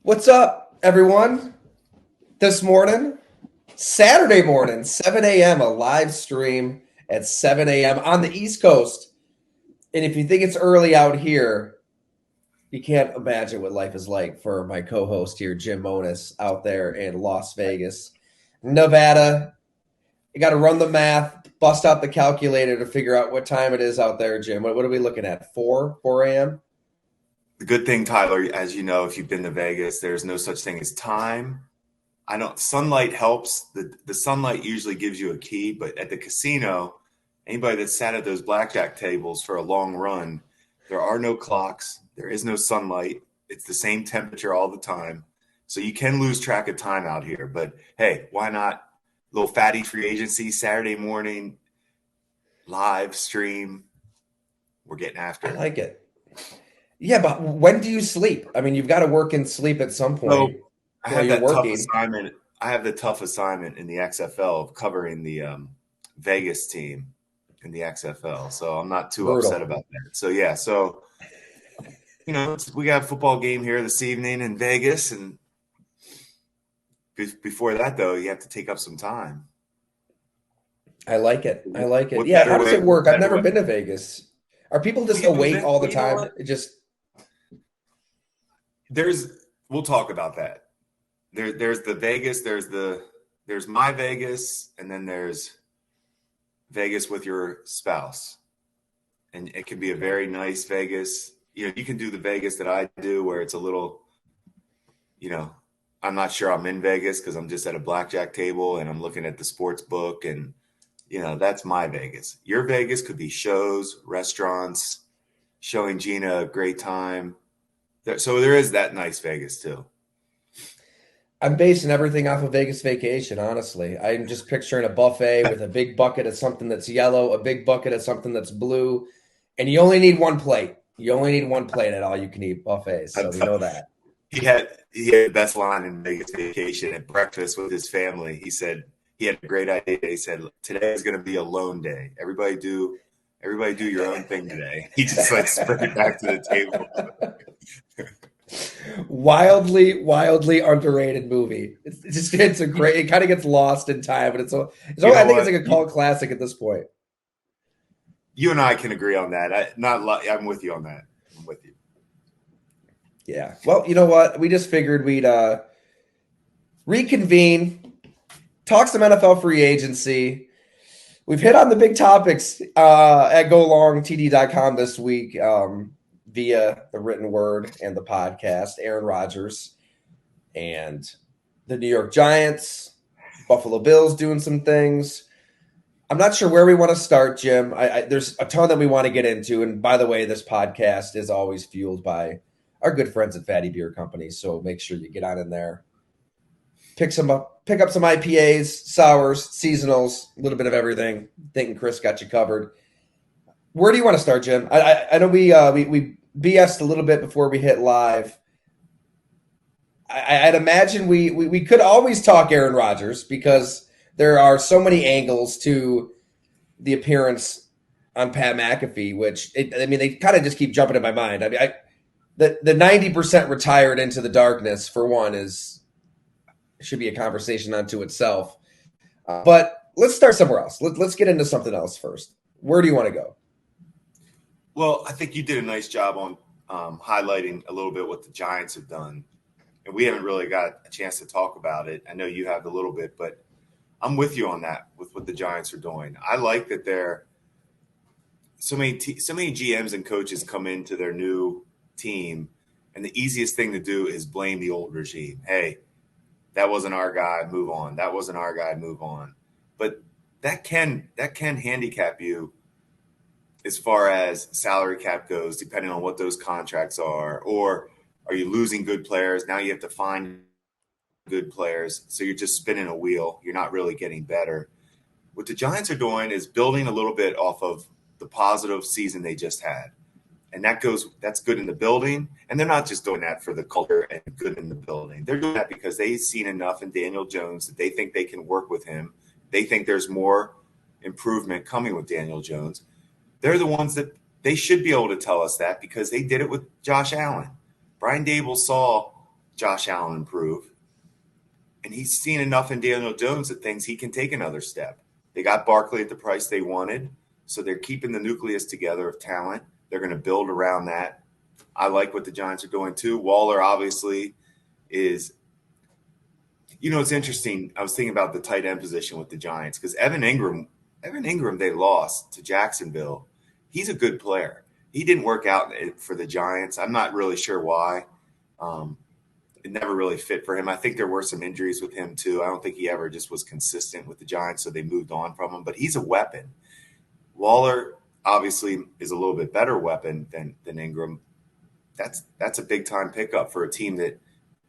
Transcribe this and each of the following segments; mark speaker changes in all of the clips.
Speaker 1: What's up, everyone? This morning, Saturday morning, 7 a.m., a live stream at 7 a.m. on the East Coast. And if you think it's early out here, you can't imagine what life is like for my co host here, Jim Monis, out there in Las Vegas, Nevada. You got to run the math, bust out the calculator to figure out what time it is out there, Jim. What are we looking at? 4 a.m.?
Speaker 2: The good thing, Tyler, as you know, if you've been to Vegas, there's no such thing as time. I know sunlight helps. The sunlight usually gives you a key, but at the casino, anybody that sat at those blackjack tables for a long run, there are no clocks. There is no sunlight. It's the same temperature all the time. So you can lose track of time out here. But hey, why not? Little fatty free agency Saturday morning, live stream. We're getting after
Speaker 1: I
Speaker 2: it.
Speaker 1: like it. Yeah, but when do you sleep? I mean, you've got to work and sleep at some point
Speaker 2: So I
Speaker 1: while
Speaker 2: have
Speaker 1: you're
Speaker 2: that tough
Speaker 1: working.
Speaker 2: assignment. I have the tough assignment in the XFL of covering the Vegas team in the XFL. So I'm not too upset
Speaker 1: Brutal.
Speaker 2: about that. So yeah, we got a football game here this evening in Vegas, and before that though, you have to take up some time.
Speaker 1: I like it. I like it.
Speaker 2: What
Speaker 1: Yeah,
Speaker 2: better
Speaker 1: how does
Speaker 2: way?
Speaker 1: it work?
Speaker 2: What
Speaker 1: I've
Speaker 2: better
Speaker 1: never
Speaker 2: way?
Speaker 1: been to Vegas. Are people
Speaker 2: Well,
Speaker 1: just
Speaker 2: you've been,
Speaker 1: awake all the
Speaker 2: well, you know
Speaker 1: time?
Speaker 2: what?
Speaker 1: It just
Speaker 2: We'll talk about that. There's the Vegas. There's my Vegas, and then there's Vegas with your spouse. And it can be a very nice Vegas. You can do the Vegas that I do where it's a little, I'm not sure I'm in Vegas because I'm just at a blackjack table and I'm looking at the sports book and, that's my Vegas. Your Vegas could be shows, restaurants, showing Gina a great time. So there is that nice Vegas too.
Speaker 1: I'm basing everything off of Vegas vacation, honestly. I'm just picturing a buffet with a big bucket of something that's yellow, a big bucket of something that's blue, and you only need one plate. You only need one plate at all you can eat buffets. So we know that.
Speaker 2: He had the best line in Vegas vacation at breakfast with his family. He said he had a great idea. He said today is going to be a lone day. Everybody do your own thing today. He just spread it back to the table.
Speaker 1: Wildly underrated movie. It's a great. It kind of gets lost in time, but I think it's
Speaker 2: What?
Speaker 1: like a cult classic at this point.
Speaker 2: You and I can agree on that. I'm with you on that. I'm with you.
Speaker 1: Yeah. Well, you know what? We just figured we'd reconvene, talk some NFL free agency. We've hit on the big topics at golongtd.com this week via the written word and the podcast. Aaron Rodgers and the New York Giants, Buffalo Bills doing some things. I'm not sure where we want to start, Jim. There's a ton that we want to get into. And by the way, this podcast is always fueled by our good friends at Fatty Beer Company. So make sure you get on in there. Pick up some IPAs, sours, seasonals, a little bit of everything. Thinking Chris got you covered. Where do you want to start, Jim? I know we BS'd a little bit before we hit live. I'd imagine we could always talk Aaron Rodgers because there are so many angles to the appearance on Pat McAfee, which they kind of just keep jumping in my mind. I mean, the 90% retired into the darkness for one should be a conversation unto itself. But let's start somewhere else. Let's get into something else first. Where do you want to go?
Speaker 2: Well, I think you did a nice job on highlighting a little bit what the Giants have done. And we haven't really got a chance to talk about it. I know you have a little bit, but I'm with you on that, with what the Giants are doing. I like that they're so many GMs and coaches come into their new team, and the easiest thing to do is blame the old regime. Hey, that wasn't our guy, move on. That wasn't our guy, move on. But that can handicap you as far as salary cap goes, depending on what those contracts are. Or are you losing good players? Now you have to find good players. So you're just spinning a wheel. You're not really getting better. What the Giants are doing is building a little bit off of the positive season they just had. And that's good in the building. And they're not just doing that for the culture and good in the building. They're doing that because they've seen enough in Daniel Jones that they think they can work with him. They think there's more improvement coming with Daniel Jones. They're the ones that they should be able to tell us that because they did it with Josh Allen. Brian Dable saw Josh Allen improve. And he's seen enough in Daniel Jones that thinks he can take another step. They got Barkley at the price they wanted, so they're keeping the nucleus together of talent. They're going to build around that. I like what the Giants are doing too. Waller obviously is – it's interesting. I was thinking about the tight end position with the Giants because Evan Ingram, they lost to Jacksonville. He's a good player. He didn't work out for the Giants. I'm not really sure why. It never really fit for him. I think there were some injuries with him too. I don't think he ever just was consistent with the Giants, so they moved on from him. But he's a weapon. Waller obviously is a little bit better weapon than Ingram. That's a big-time pickup for a team that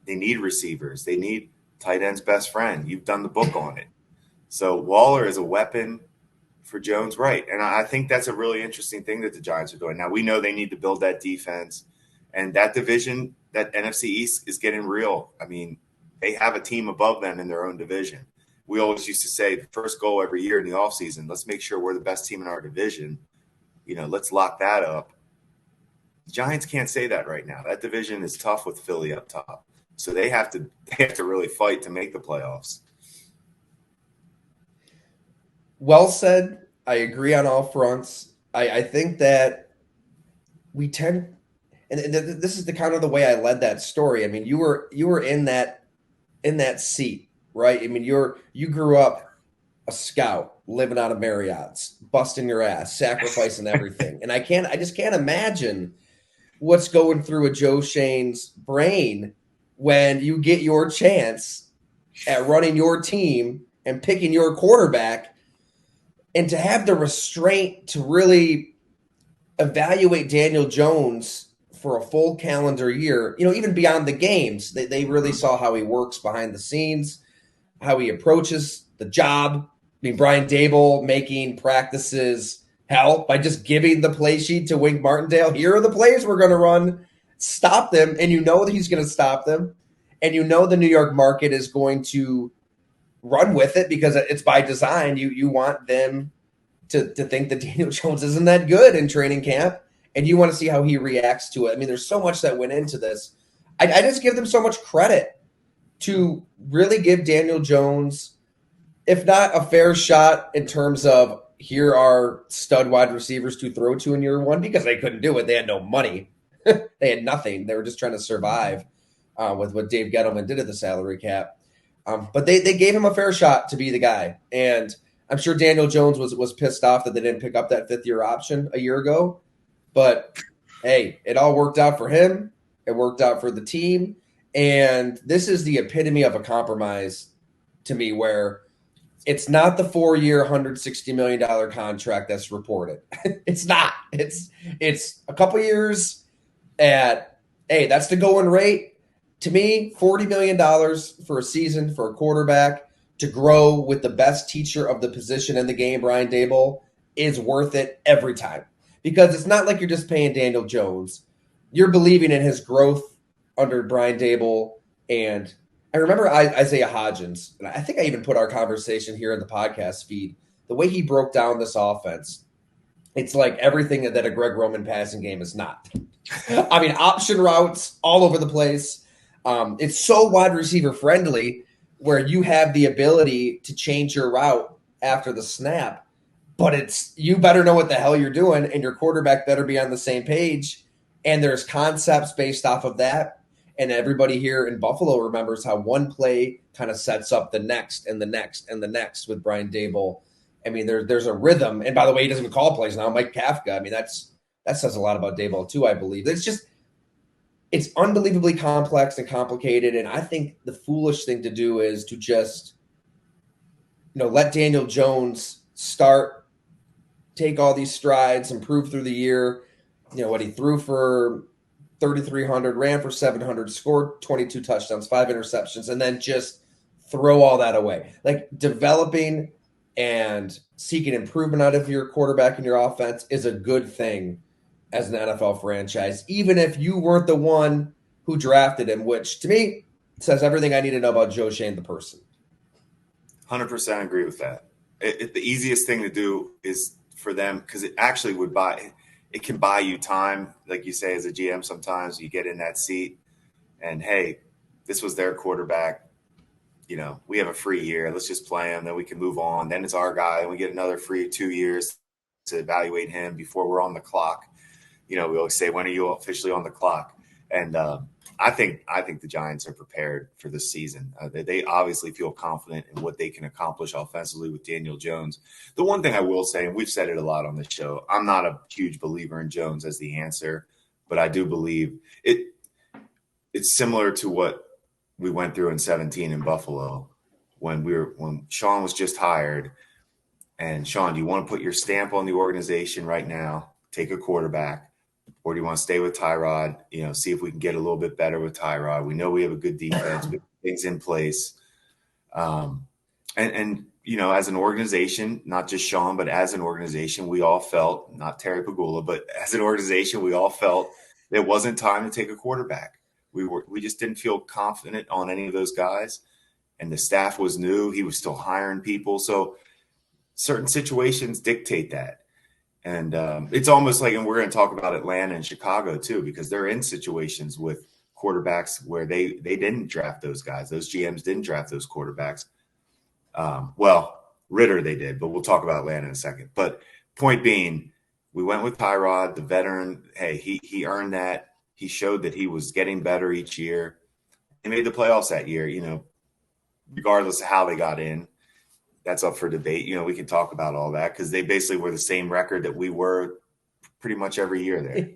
Speaker 2: they need receivers. They need tight end's best friend. You've done the book on it. So Waller is a weapon for Jones, right. And I think that's a really interesting thing that the Giants are doing. Now, we know they need to build that defense. And that division, that NFC East, is getting real. I mean, they have a team above them in their own division. We always used to say the first goal every year in the offseason, let's make sure we're the best team in our division. Let's lock that up. The Giants can't say that right now. That division is tough with Philly up top. So they have to really fight to make the playoffs.
Speaker 1: Well said. I agree on all fronts. I think that we tend – and this is the kind of the way I led that story. I mean, you were in that seat, right? I mean, you grew up a scout, living out of Marriott's, busting your ass, sacrificing everything. And I just can't imagine what's going through a Joe Schoen's brain when you get your chance at running your team and picking your quarterback, and to have the restraint to really evaluate Daniel Jones for a full calendar year, even beyond the games. They really saw how he works behind the scenes, how he approaches the job. I mean, Brian Dable making practices hell by just giving the play sheet to Wink Martindale. Here are the plays we're going to run. Stop them, and that he's going to stop them. And the New York market is going to run with it because it's by design. You want them to think that Daniel Jones isn't that good in training camp. And you want to see how he reacts to it. I mean, there's so much that went into this. I just give them so much credit to really give Daniel Jones, if not a fair shot in terms of here are stud wide receivers to throw to in year one, because they couldn't do it. They had no money. They had nothing. They were just trying to survive with what Dave Gettleman did at the salary cap. But they gave him a fair shot to be the guy. And I'm sure Daniel Jones was pissed off that they didn't pick up that fifth-year option a year ago. But, hey, it all worked out for him. It worked out for the team. And this is the epitome of a compromise to me, where it's not the 4-year, $160 million contract that's reported. It's not. It's a couple years at, hey, that's the going rate. To me, $40 million for a season for a quarterback to grow with the best teacher of the position in the game, Brian Dable, is worth it every time. Because it's not like you're just paying Daniel Jones. You're believing in his growth under Brian Dable. And I remember Isaiah Hodgins, and I think I even put our conversation here in the podcast feed, the way he broke down this offense. It's like everything that a Greg Roman passing game is not. I mean, option routes all over the place. It's so wide receiver friendly where you have the ability to change your route after the snap. But you better know what the hell you're doing, and your quarterback better be on the same page. And there's concepts based off of that. And everybody here in Buffalo remembers how one play kind of sets up the next and the next and the next with Brian Dable. I mean, there's a rhythm. And by the way, he doesn't even call plays now. Mike Kafka. I mean, that says a lot about Dable too, I believe. It's unbelievably complex and complicated. And I think the foolish thing to do is to just, let Daniel Jones start, take all these strides, improve through the year. What he threw for 3,300, ran for 700, scored 22 touchdowns, 5 interceptions, and then just throw all that away. Like, developing and seeking improvement out of your quarterback and your offense is a good thing as an NFL franchise, even if you weren't the one who drafted him, which to me says everything I need to know about Joe Schoen, the person.
Speaker 2: 100% agree with that. The easiest thing to do is for them, because it actually it can buy you time. Like you say, as a GM, sometimes you get in that seat and, hey, this was their quarterback. We have a free year. Let's just play him. Then we can move on. Then it's our guy, and we get another free 2 years to evaluate him before we're on the clock. We always say, when are you officially on the clock? And I think the Giants are prepared for this season. They obviously feel confident in what they can accomplish offensively with Daniel Jones. The one thing I will say, and we've said it a lot on this show, I'm not a huge believer in Jones as the answer, but I do believe it's similar to what we went through in 2017 in Buffalo when Sean was just hired. And Sean, do you want to put your stamp on the organization right now, take a quarterback, or do you want to stay with Tyrod, see if we can get a little bit better with Tyrod? We know we have a good defense, good things in place. And as an organization, not just Sean, but as an organization, we all felt, not Terry Pagula, but as an organization, we all felt it wasn't time to take a quarterback. We just didn't feel confident on any of those guys, and the staff was new. He was still hiring people. So certain situations dictate that. And it's almost like, and we're going to talk about Atlanta and Chicago too, because they're in situations with quarterbacks where they didn't draft those guys. Those GMs didn't draft those quarterbacks. Ritter they did, but we'll talk about Atlanta in a second. But point being, we went with Tyrod, the veteran. Hey, he earned that. He showed that he was getting better each year. They made the playoffs that year, regardless of how they got in. That's up for debate. We can talk about all that because they basically were the same record that we were pretty much every year there.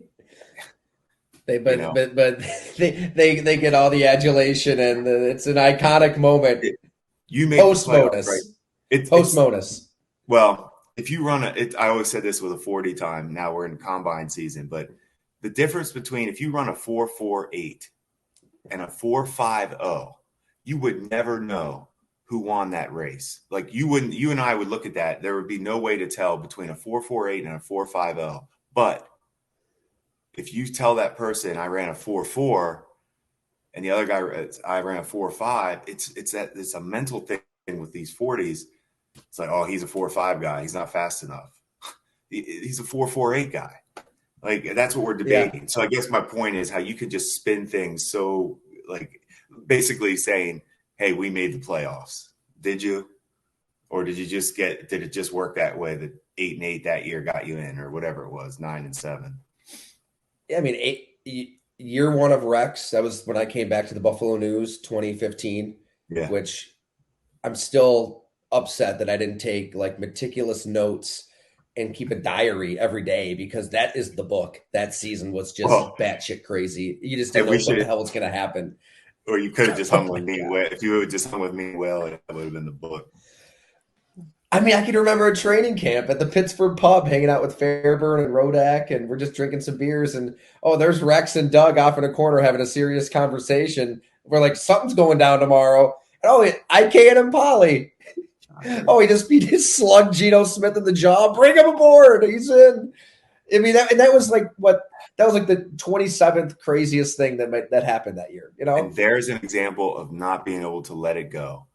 Speaker 1: But they get all the adulation, and it's an iconic moment.
Speaker 2: You make
Speaker 1: post-modus,
Speaker 2: right?
Speaker 1: Post-modus.
Speaker 2: Well, if you run I always said this with a 40 time. Now we're in combine season, but the difference between if you run a 4.48 and a 4.50, you would never know who won that race. Like you and I would look at that. There would be no way to tell between a 4.48 and a 4.50. But if you tell that person I ran a 4.4 and the other guy I ran a 4.5, it's a mental thing with these 40s. It's like, oh, he's a 4.5 guy. He's not fast enough. He's a 4.48 guy. Like, that's what we're debating. Yeah. So I guess my point is how you could just spin things so, like, basically saying, hey, we made the playoffs. Did you? Or did it just work that way that 8-8 that year got you in, or whatever it was, 9-7?
Speaker 1: Yeah, I mean, year one of Rex, that was when I came back to the Buffalo News, 2015, which I'm still upset that I didn't take, like, meticulous notes and keep a diary every day, because that is the book. That season was just batshit crazy. You just didn't know what the hell was going to happen.
Speaker 2: Or you could have just hung with me. If you would have just hung with me, that would have been the book.
Speaker 1: I mean, I can remember a training camp at the Pittsburgh pub, hanging out with Fairburn and Rodak, and we're just drinking some beers. And, there's Rex and Doug off in a corner having a serious conversation. We're like, something's going down tomorrow. And, IK and Polly. He just slugged Geno Smith in the jaw. Bring him aboard. He's in. I mean, that was like that was like the 27th craziest thing that happened that year.
Speaker 2: And there's an example of not being able to let it go.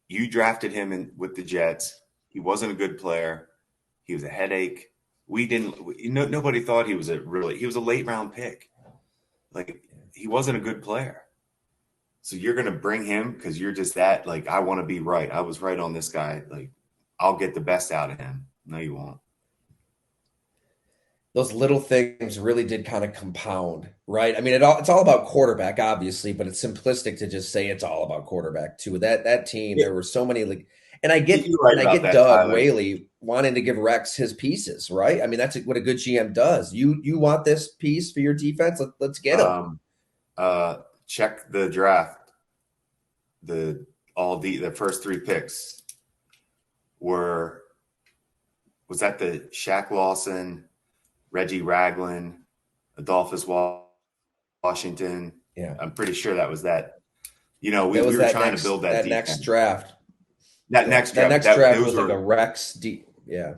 Speaker 2: You drafted him with the Jets. He wasn't a good player. He was a headache. Nobody thought he was a late round pick. Like, he wasn't a good player. So you're going to bring him because you're just that, like, I want to be right. I was right on this guy. Like, I'll get the best out of him. No, you won't.
Speaker 1: Those little things really did kind of compound, right? I mean, it's all about quarterback, obviously, but it's simplistic to just say it's all about quarterback too. That team, there were so many, like, and I get Doug Tyler Whaley wanting to give Rex his pieces, right? I mean, that's what a good GM does. You want this piece for your defense? Let's get him.
Speaker 2: Check the draft. The first three picks was that the Shaq Lawson, Reggie Ragland, Adolphus Washington.
Speaker 1: Yeah,
Speaker 2: I'm pretty sure that was that. We were trying to build that
Speaker 1: next draft.
Speaker 2: That next draft
Speaker 1: was like a Rex deep. Yeah,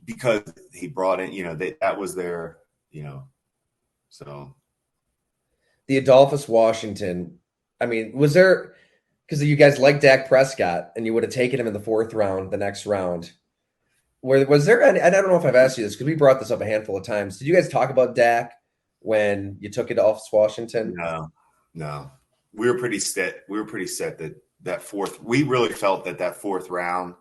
Speaker 2: because he brought in. That was their. So
Speaker 1: the Adolphus Washington. I mean, was there, because you guys like Dak Prescott and you would have taken him in the fourth round, the next round. Was there any, and I don't know if I've asked you this because we brought this up a handful of times. Did you guys talk about Dak when you took Adolphus Washington?
Speaker 2: No. we were pretty set. We were pretty set that fourth. We really felt that fourth round,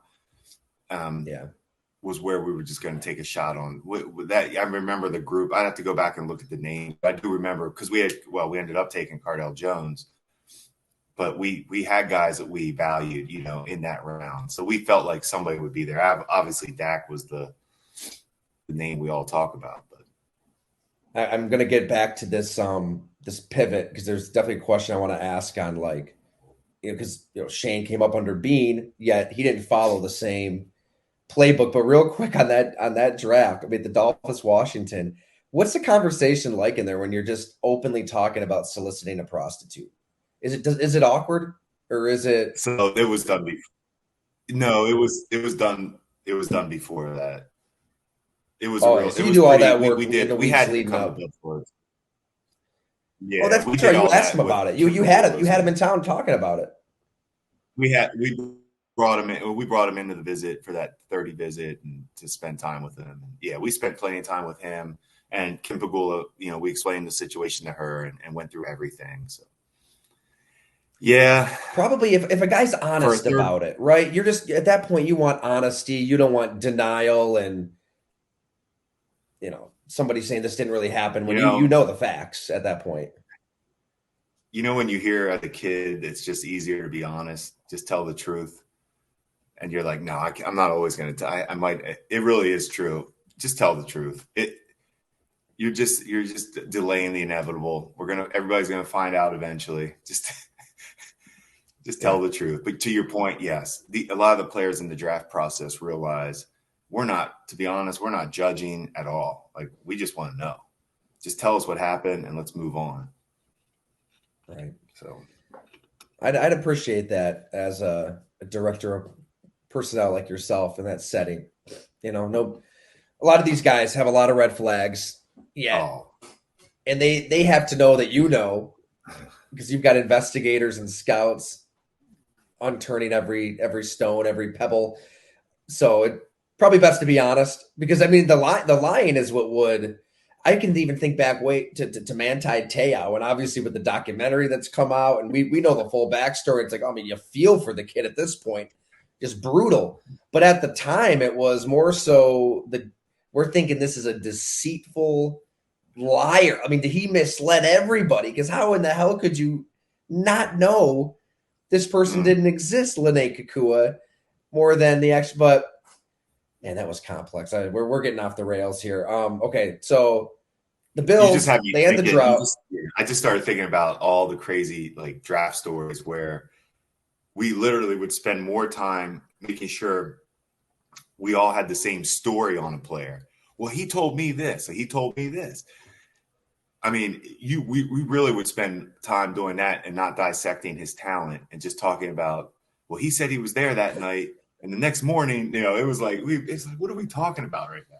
Speaker 2: was where we were just going to take a shot on with that. I remember the group. I'd have to go back and look at the name. I do remember because we ended up taking Cardell Jones, but we had guys that we valued, in that round. So we felt like somebody would be there. Obviously, Dak was the name we all talk about. But
Speaker 1: I'm going to get back to this this pivot because there's definitely a question I want to ask on because Shane came up under Bean, yet he didn't follow the same playbook. But real quick on that draft, I mean, the Dolphins, Washington, what's the conversation like in there when you're just openly talking about soliciting a prostitute? Is it awkward or is it?
Speaker 2: So it was done before. No, it was done. It was done before that. It was
Speaker 1: so you do all that work.
Speaker 2: We had to come to Bloodsport.
Speaker 1: Yeah, that's right. You asked him about it. You had him in town talking about it.
Speaker 2: We brought him in. We brought him into the visit for that 30 visit and to spend time with him. Yeah, we spent plenty of time with him and Kim Pagula. We explained the situation to her and went through everything. So, yeah,
Speaker 1: probably if a guy's honest about it, right? You're just at that point. You want honesty. You don't want denial and somebody saying this didn't really happen when you know the facts at that point.
Speaker 2: When you hear as a kid, it's just easier to be honest. Just tell the truth. And you're like, no, I'm not always going to die. I might. It really is true. Just tell the truth. You're just delaying the inevitable. Everybody's going to find out eventually. Just tell the truth. But to your point, yes, a lot of the players in the draft process realize to be honest, we're not judging at all. Like, we just want to know. Just tell us what happened and let's move on.
Speaker 1: Right.
Speaker 2: So
Speaker 1: I'd appreciate that as a director of personnel like yourself in that setting. A lot of these guys have a lot of red flags. Yeah. Oh. And they have to know that because you've got investigators and scouts unturning every stone, every pebble. So it probably best to be honest, because I mean the lying is what would. I can even think back to Manti Te'o, and obviously with the documentary that's come out, and we know the full backstory. It's like, I mean, you feel for the kid at this point, just brutal. But at the time, it was more so we're thinking this is a deceitful liar. I mean, he misled everybody? Because how in the hell could you not know this person didn't exist, Lene Kakua, more than the actual? But man, that was complex. We're getting off the rails here. Okay, so the Bills, they end the drought.
Speaker 2: I just started thinking about all the crazy draft stories where we literally would spend more time making sure we all had the same story on a player. Well, he told me this, and he told me this. I mean, we really would spend time doing that and not dissecting his talent and just talking about, well, he said he was there that night. And the next morning, it was like, what are we talking about right now?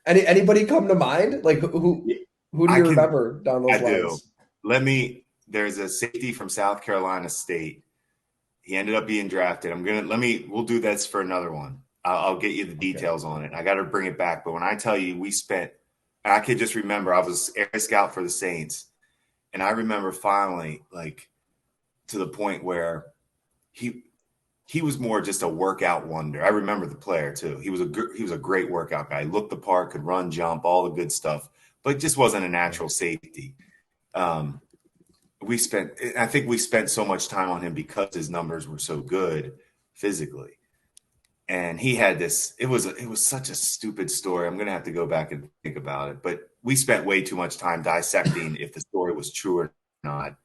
Speaker 1: Anybody come to mind? Like who do you remember down those lines?
Speaker 2: There's a safety from South Carolina State. He ended up being drafted. We'll do this for another one. I'll get you the details on it. I got to bring it back. But when I tell you I could just remember I was air scout for the Saints. And I remember finally, to the point where he was more just a workout wonder. I remember the player too. He was a great workout guy. He looked the part, could run, jump, all the good stuff, but just wasn't a natural safety. I think we spent so much time on him because his numbers were so good physically. And he had this. It was such a stupid story. I'm going to have to go back and think about it. But we spent way too much time dissecting if the story was true or not.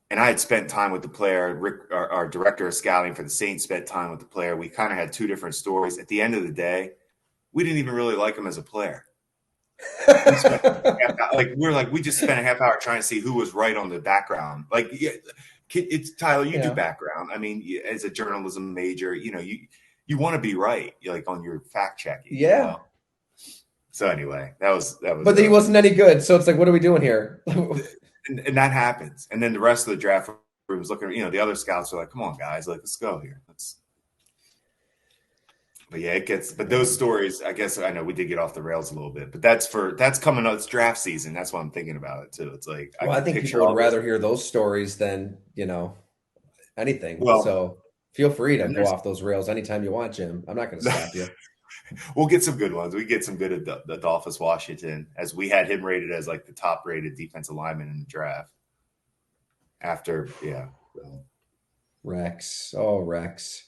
Speaker 2: And I had spent time with the player. Rick, our director of scouting for the Saints, spent time with the player. We kind of had two different stories. At the end of the day, we didn't even really like him as a player. We just spent a half hour trying to see who was right on the background. It's Tyler. You do background. I mean, as a journalism major, you want to be right, on your fact checking.
Speaker 1: Yeah.
Speaker 2: So anyway, that was.
Speaker 1: But he wasn't any good. So it's like, what are we doing here?
Speaker 2: And that happens. And then the rest of the draft room is looking, the other scouts are like, come on, guys, let's go here. But yeah, but those stories, I guess I know we did get off the rails a little bit, but that's coming up. It's draft season. That's why I'm thinking about it too. It's like I
Speaker 1: Well, I
Speaker 2: can
Speaker 1: think
Speaker 2: picture
Speaker 1: people would
Speaker 2: all this.
Speaker 1: rather hear those stories than, anything.
Speaker 2: Well,
Speaker 1: So feel free to
Speaker 2: and
Speaker 1: go off those rails anytime you want, Jim. I'm not going to stop you.
Speaker 2: we'll get some good ones. We get some good at Adolphus Washington, as we had him rated as like the top rated defensive lineman in the draft. After, yeah.
Speaker 1: Rex. Oh, Rex.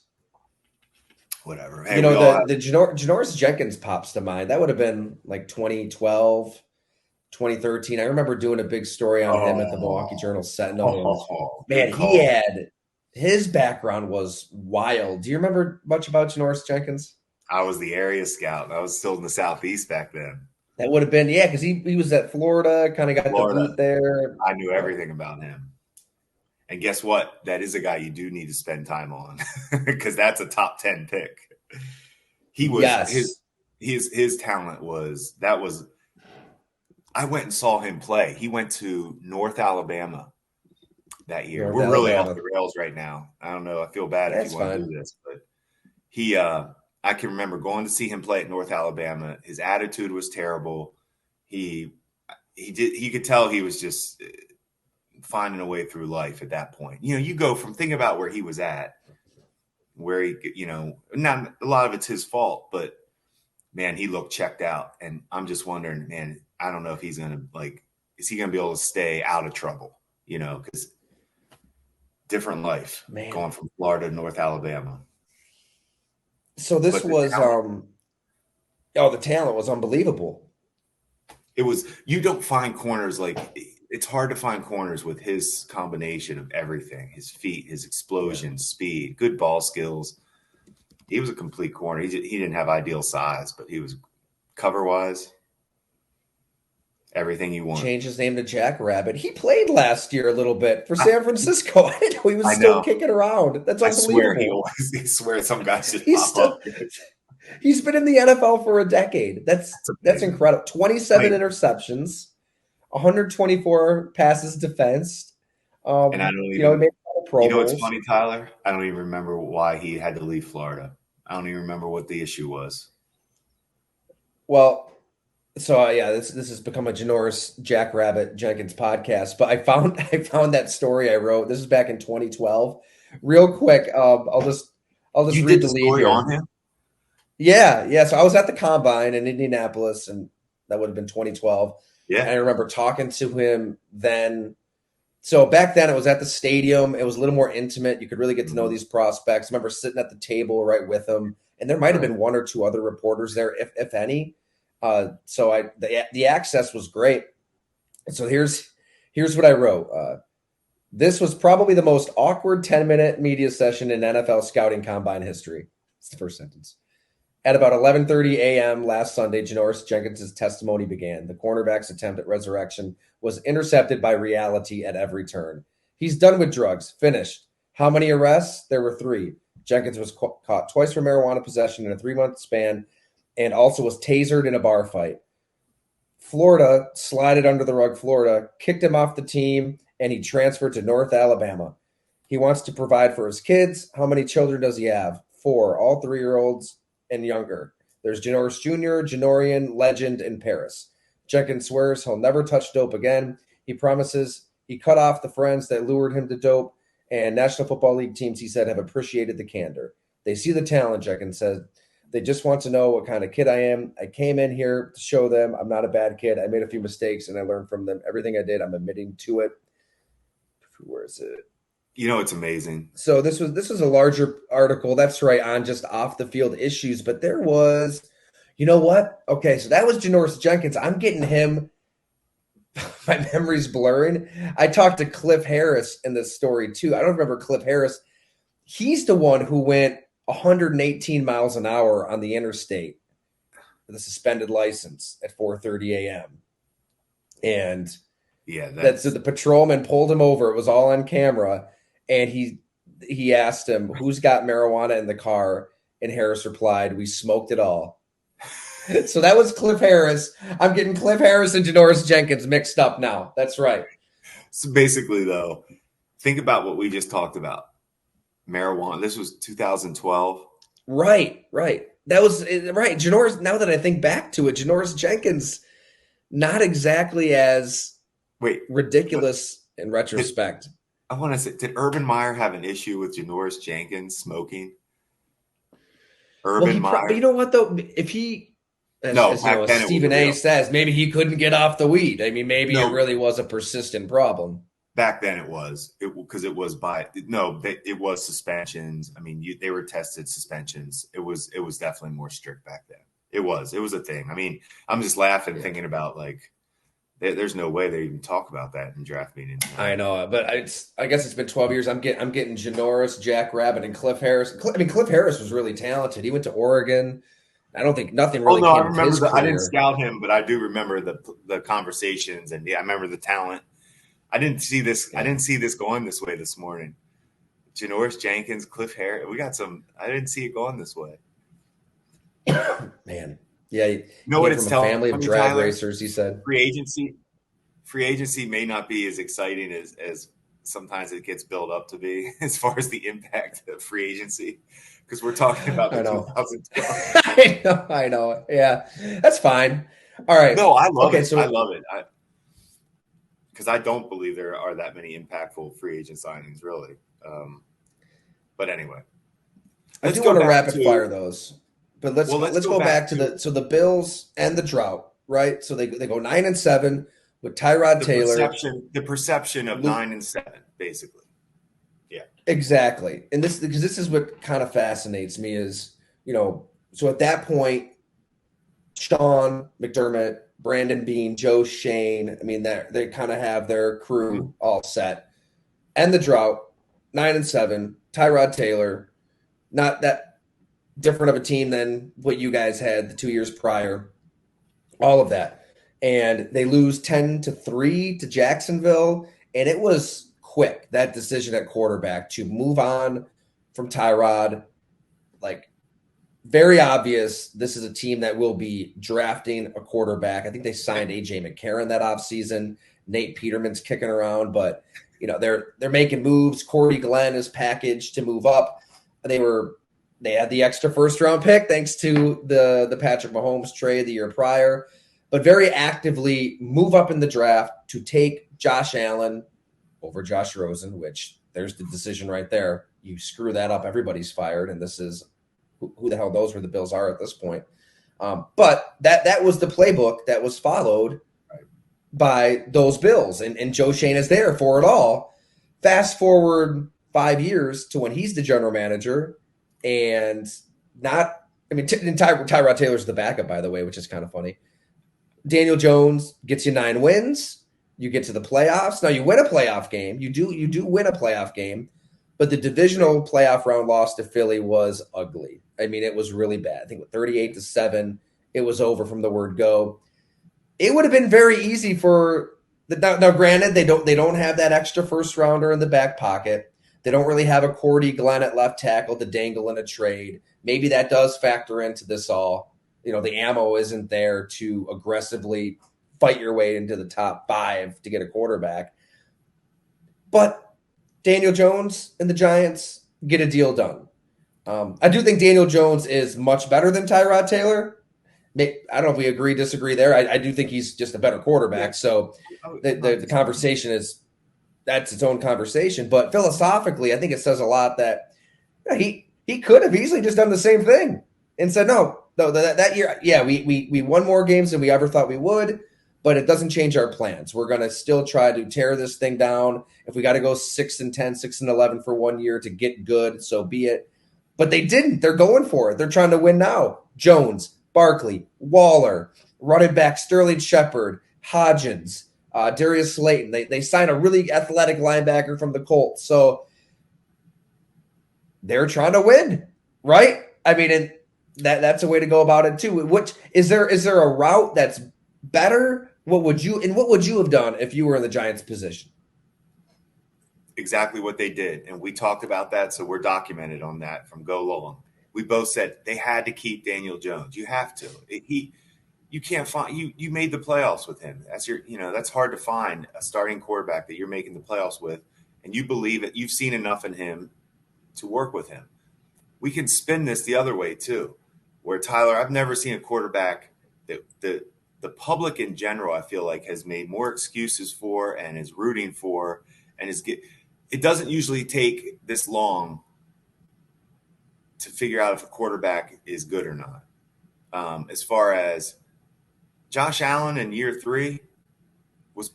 Speaker 2: Whatever. Hey,
Speaker 1: the Janoris Jenkins pops to mind. That would have been like 2012, 2013. I remember doing a big story on him at the Milwaukee Journal Sentinel. Man, his background was wild. Do you remember much about Janoris Jenkins?
Speaker 2: I was the area scout. I was still in the Southeast back then.
Speaker 1: That would have been, yeah, because he was at Florida, kind of got the boot there.
Speaker 2: I knew everything about him. And guess what? That is a guy you do need to spend time on because that's a top 10 pick. He was his talent was I went and saw him play. He went to North Alabama that year. We're really off the rails right now. I don't know. I feel bad if you want to do this, but I can remember going to see him play at North Alabama. His attitude was terrible. He could tell he was just finding a way through life at that point. You go from thinking about where he was at, where he, not a lot of it's his fault, but man, he looked checked out. And I'm just wondering, man, I don't know if he's going to is he going to be able to stay out of trouble, because different life, man, going from Florida to North Alabama.
Speaker 1: So this was, the talent was unbelievable.
Speaker 2: It was, you don't find corners it's hard to find corners with his combination of everything, his feet, his explosion, speed, good ball skills. He was a complete corner. He didn't have ideal size, but he was cover-wise, everything you want.
Speaker 1: Changed his name to Jackrabbit. He played last year a little bit for San Francisco. I didn't know he was still kicking around. That's unbelievable.
Speaker 2: I swear some guys just pop up.
Speaker 1: He's been in the NFL for a decade. That's incredible. 27 interceptions. 124 passes defensed.
Speaker 2: And I don't even,
Speaker 1: made Pro Bowls.
Speaker 2: What's funny, Tyler? I don't even remember why he had to leave Florida. I don't even remember what the issue was.
Speaker 1: Well, so this has become a Janoris Jackrabbit Jenkins podcast, but I found that story I wrote. This is back in 2012. Real quick, I'll just read the lead here.
Speaker 2: On him?
Speaker 1: Yeah. So I was at the Combine in Indianapolis, and that would have been 2012.
Speaker 2: Yeah.
Speaker 1: And I remember talking to him then. So back then it was at the stadium. It was a little more intimate. You could really get to know these prospects. I remember sitting at the table right with him. And there might have been one or two other reporters there, if any. So the access was great. And so here's what I wrote. This was probably the most awkward 10-minute media session in NFL scouting combine history. It's the first sentence. At about 11:30 a.m. last Sunday, Janoris Jenkins' testimony began. The cornerback's attempt at resurrection was intercepted by reality at every turn. He's done with drugs. Finished. How many arrests? There were 3. Jenkins was caught twice for marijuana possession in a 3-month span and also was tasered in a bar fight. Florida slided under the rug. Florida kicked him off the team, and he transferred to North Alabama. He wants to provide for his kids. How many children does he have? 4, all 3-year-olds. And younger. There's Janoris Jr., Janorian, Legend, and Paris. Jenkins swears he'll never touch dope again. He promises he cut off the friends that lured him to dope, and National Football League teams, he said, have appreciated the candor. They see the talent, Jenkins said. They just want to know what kind of kid I am. I came in here to show them I'm not a bad kid. I made a few mistakes, and I learned from them. Everything I did, I'm admitting to it. Where is it?
Speaker 2: It's amazing.
Speaker 1: So this was a larger article. That's right, on just off the field issues. But there was, you know what? Okay, so that was Janoris Jenkins. I'm getting him. My memory's blurring. I talked to Cliff Harris in this story too. I don't remember Cliff Harris. He's the one who went 118 miles an hour on the interstate with a suspended license at 4:30 a.m. And that's the patrolman pulled him over. It was all on camera. And he asked him, who's got marijuana in the car? And Harris replied, we smoked it all. So that was Cliff Harris. I'm getting Cliff Harris and Janoris Jenkins mixed up now. That's right.
Speaker 2: So basically, though, think about what we just talked about. Marijuana. This was 2012.
Speaker 1: Right, right. That was right. Janoris, now that I think back to it, Janoris Jenkins, not exactly as
Speaker 2: Wait, what
Speaker 1: ridiculous in
Speaker 2: did
Speaker 1: retrospect.
Speaker 2: I want to say? Did Urban Meyer have an issue with Janoris Jenkins smoking?
Speaker 1: Well,
Speaker 2: Urban
Speaker 1: but you
Speaker 2: Meyer?
Speaker 1: know what though? If he,
Speaker 2: No,
Speaker 1: you know,
Speaker 2: back
Speaker 1: as
Speaker 2: then it was a
Speaker 1: Stephen A.
Speaker 2: real.
Speaker 1: says, maybe he couldn't get off the weed. I mean, maybe it
Speaker 2: No,
Speaker 1: really was a persistent problem.
Speaker 2: back then it was because it was by no, it was suspensions. I mean, they were tested suspensions. It was definitely more strict back then. It was a thing. I mean, I'm just laughing
Speaker 1: Yeah.
Speaker 2: thinking about like there's no way they even talk about that in draft meetings
Speaker 1: I
Speaker 2: now.
Speaker 1: know, but I guess it's been 12 years. I'm getting Janoris, Jackrabbit, and Cliff Harris. I mean, Cliff Harris was really talented. He went to Oregon. I don't think nothing
Speaker 2: Oh
Speaker 1: really
Speaker 2: no, I
Speaker 1: came of
Speaker 2: remember
Speaker 1: his
Speaker 2: that. I didn't
Speaker 1: career.
Speaker 2: scout him, but I do remember the conversations, and yeah, I remember the talent. I didn't see this. I
Speaker 1: Yeah,
Speaker 2: didn't see this going this way this morning. Janoris Jenkins, Cliff Harris. We got some. I didn't see it going this way.
Speaker 1: man. Yeah, he
Speaker 2: You know what
Speaker 1: came
Speaker 2: it's
Speaker 1: from a
Speaker 2: telling
Speaker 1: family of
Speaker 2: me,
Speaker 1: drag
Speaker 2: Tyler?
Speaker 1: racers. He said,
Speaker 2: Free agency. Free agency may not be as exciting as sometimes it gets built up to be as far as the impact of free agency because we're talking about the
Speaker 1: "I know,
Speaker 2: 2012.
Speaker 1: I know. Yeah, that's fine. All right.
Speaker 2: No, I love
Speaker 1: Okay,
Speaker 2: it. I
Speaker 1: so
Speaker 2: love it. Because I don't believe there are that many impactful free agent signings, really. Um, but anyway,
Speaker 1: I
Speaker 2: let's
Speaker 1: do
Speaker 2: go
Speaker 1: want to
Speaker 2: back
Speaker 1: rapid fire
Speaker 2: to
Speaker 1: those, but let's
Speaker 2: well, let's
Speaker 1: let's
Speaker 2: go
Speaker 1: go
Speaker 2: back
Speaker 1: back to
Speaker 2: to
Speaker 1: the Bills and the drought, right? So they go 9-7 with Tyrod Taylor.
Speaker 2: the perception of
Speaker 1: Luke,
Speaker 2: 9-7, basically. Yeah.
Speaker 1: exactly, and this because this is what kind of fascinates me is so at that point, Sean McDermott, Brandon Bean, Joe Shane. I mean, they kind of have their
Speaker 2: Mhm.
Speaker 1: crew all set, and the drought 9-7. Tyrod Taylor, not that different of a team than what you guys had the 2 years prior. All of that, and they lose 10-3 to Jacksonville, and it was quick that decision at quarterback to move on from Tyrod. Like very obvious, this is a team that will be drafting a quarterback. I think they signed AJ McCarron that offseason. Nate Peterman's kicking around, but they're making moves. Corey Glenn is packaged to move up. They had the extra first round pick thanks to the Patrick Mahomes trade the year prior, but very actively move up in the draft to take Josh Allen over Josh Rosen, which there's the decision right there. You screw that up, everybody's fired, and this is who the hell knows where the Bills are at this point. But that was the playbook that was followed by those Bills, and Joe Schoen is there for it all. Fast forward 5 years to when he's the general manager, and not. I mean, Tyrod Taylor's the backup, by the way, which is kind of funny. Daniel Jones gets you 9 wins. You get to the playoffs. Now you win a playoff game. You do win a playoff game, but the divisional playoff round loss to Philly was ugly. I mean, it was really bad. I think with 38-7, it was over from the word go. It would have been very easy for the now. Granted, they don't have that extra first rounder in the back pocket. They don't really have a Cordy Glenn at left tackle to dangle in a trade. Maybe that does factor into this all. The ammo isn't there to aggressively fight your way into the top 5 to get a quarterback. But Daniel Jones and the Giants get a deal done. I do think Daniel Jones is much better than Tyrod Taylor. I don't know if we agree, disagree there. I do think he's just a better
Speaker 2: Yeah.
Speaker 1: quarterback. So
Speaker 2: I'm not
Speaker 1: the conversation that's its own conversation. But philosophically, I think it says a lot that he could have easily just done the same thing and said no that year, yeah, we won more games than we ever thought we would, but it doesn't change our plans. We're gonna still try to tear this thing down. If we got to go 6-10, 6-11 for 1 year to get good, so be it. But they didn't. They're going for it. They're trying to win now. Jones, Barkley, Waller, running back Sterling Shepard, Hodgins, Darius Slayton. They signed a really athletic linebacker from the Colts. So they're trying to win, right? I mean, and that's a way to go about it too. Which is there a route that's better? What would you have done if you were in the Giants' position?
Speaker 2: exactly what they did. And we talked about that. So we're documented on that from Go Long. We both said they had to keep Daniel Jones. You have to. You can't find you made the playoffs with him. That's hard to find a starting quarterback that you're making the playoffs with, and you believe it. You've seen enough in him to work with him. we can spin this the other way too, where Tyler, I've never seen a quarterback that the public in general, I feel like, has made more excuses for and is rooting for, and it doesn't usually take this long to figure out if a quarterback is good or not. As far as Josh Allen in year 3 was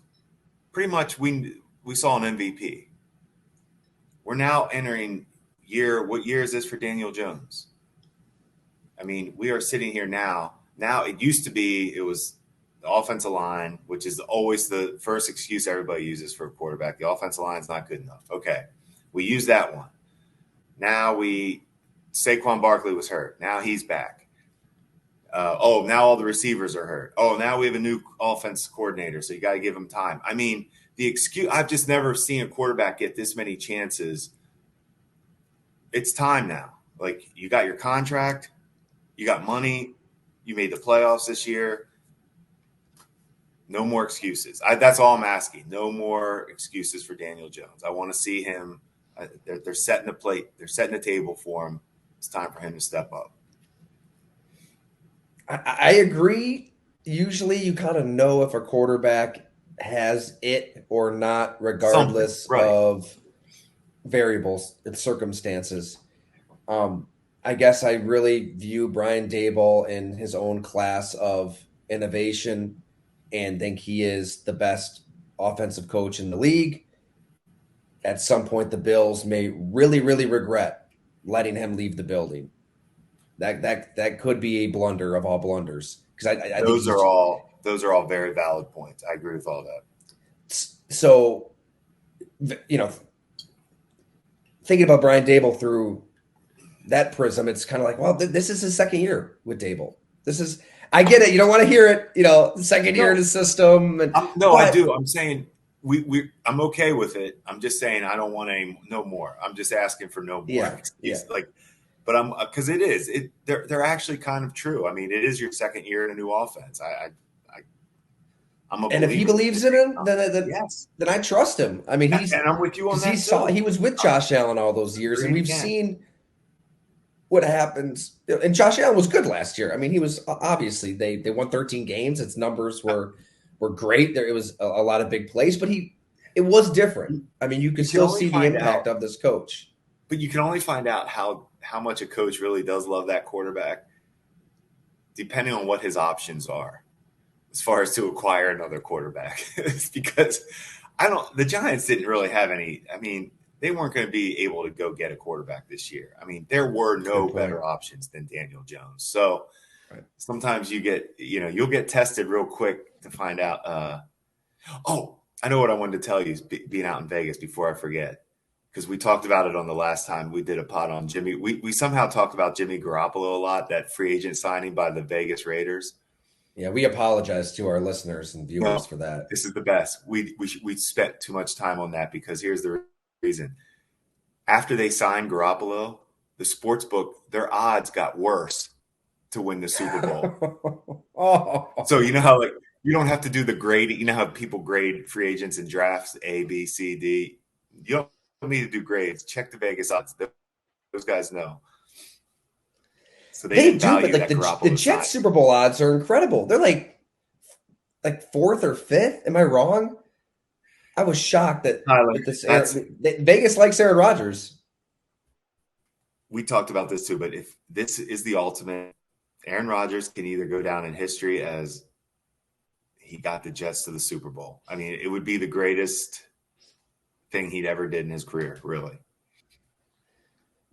Speaker 2: pretty much we saw an MVP. We're now entering what year is this for Daniel Jones? I mean, we are sitting here now. Now it used to be it was the offensive line, which is always the first excuse everybody uses for a quarterback. The offensive line is not good enough. Okay, we use that one. Now Saquon Barkley was hurt. Now he's back. Now all the receivers are hurt. Oh, now we have a new offense coordinator, so you got to give him time. I mean, the excuse, I've just never seen a quarterback get this many chances. It's time now. Like, you got your contract, you got money, you made the playoffs this year. No more excuses. That's all I'm asking. No more excuses for Daniel Jones. I want to see him. They're setting the plate. They're setting the table for him. It's time for him to step up.
Speaker 1: I agree. Usually you kind of know if a quarterback has it or not, regardless of variables and circumstances. I guess I really view Brian Daboll in his own class of innovation and think he is the best offensive coach in the league. At some point, the Bills may really, really regret letting him leave the building. That could be a blunder of all blunders, because I
Speaker 2: those are all very valid points. I agree with all that.
Speaker 1: So, thinking about Brian Daboll through that prism, it's kind of like, well, this is his second year with Daboll. I get it. You don't want to hear it. The second year in the system.
Speaker 2: I do. I'm saying I'm okay with it. I'm just saying I don't want no more. I'm just asking for no more.
Speaker 1: Yeah.
Speaker 2: But because it is. They're actually kind of true. I mean, it is your second year in a new offense. I'm a believer.
Speaker 1: And if he believes in him, then
Speaker 2: yes.
Speaker 1: Then I trust him. I mean,
Speaker 2: and I'm with you on that.
Speaker 1: He was with Josh Allen all those years, and we've seen what happens. And Josh Allen was good last year. I mean, he was obviously they won 13 games. Its numbers were great. It was a lot of big plays, but it was different. I mean, you could still see the impact of this coach.
Speaker 2: But you can only find out how much a coach really does love that quarterback depending on what his options are as far as to acquire another quarterback. It's because the Giants didn't really have any. I mean, they weren't going to be able to go get a quarterback this year. I mean, there were no better options than Daniel Jones. So sometimes you'll get tested real quick to find out. I know what I wanted to tell you, being out in Vegas, before I forget. Because we talked about it on the last time we did a pod on Jimmy. We somehow talked about Jimmy Garoppolo a lot, that free agent signing by the Vegas Raiders.
Speaker 1: Yeah, we apologize to our listeners and viewers for that.
Speaker 2: This is the best. We spent too much time on that because here's the reason. After they signed Garoppolo, the sports book, their odds got worse to win the Super Bowl. So you know how you don't have to do the grade. You know how people grade free agents in drafts, A, B, C, D. You don't need to do grades. Check the Vegas odds. Those guys know. So they do, but
Speaker 1: the Jets Super Bowl odds are incredible. They're like fourth or fifth. Am I wrong? I was shocked that Vegas likes Aaron Rodgers.
Speaker 2: We talked about this too, but if this is the ultimate, Aaron Rodgers can either go down in history as he got the Jets to the Super Bowl. I mean, it would be the greatest thing he'd ever did in his career, really.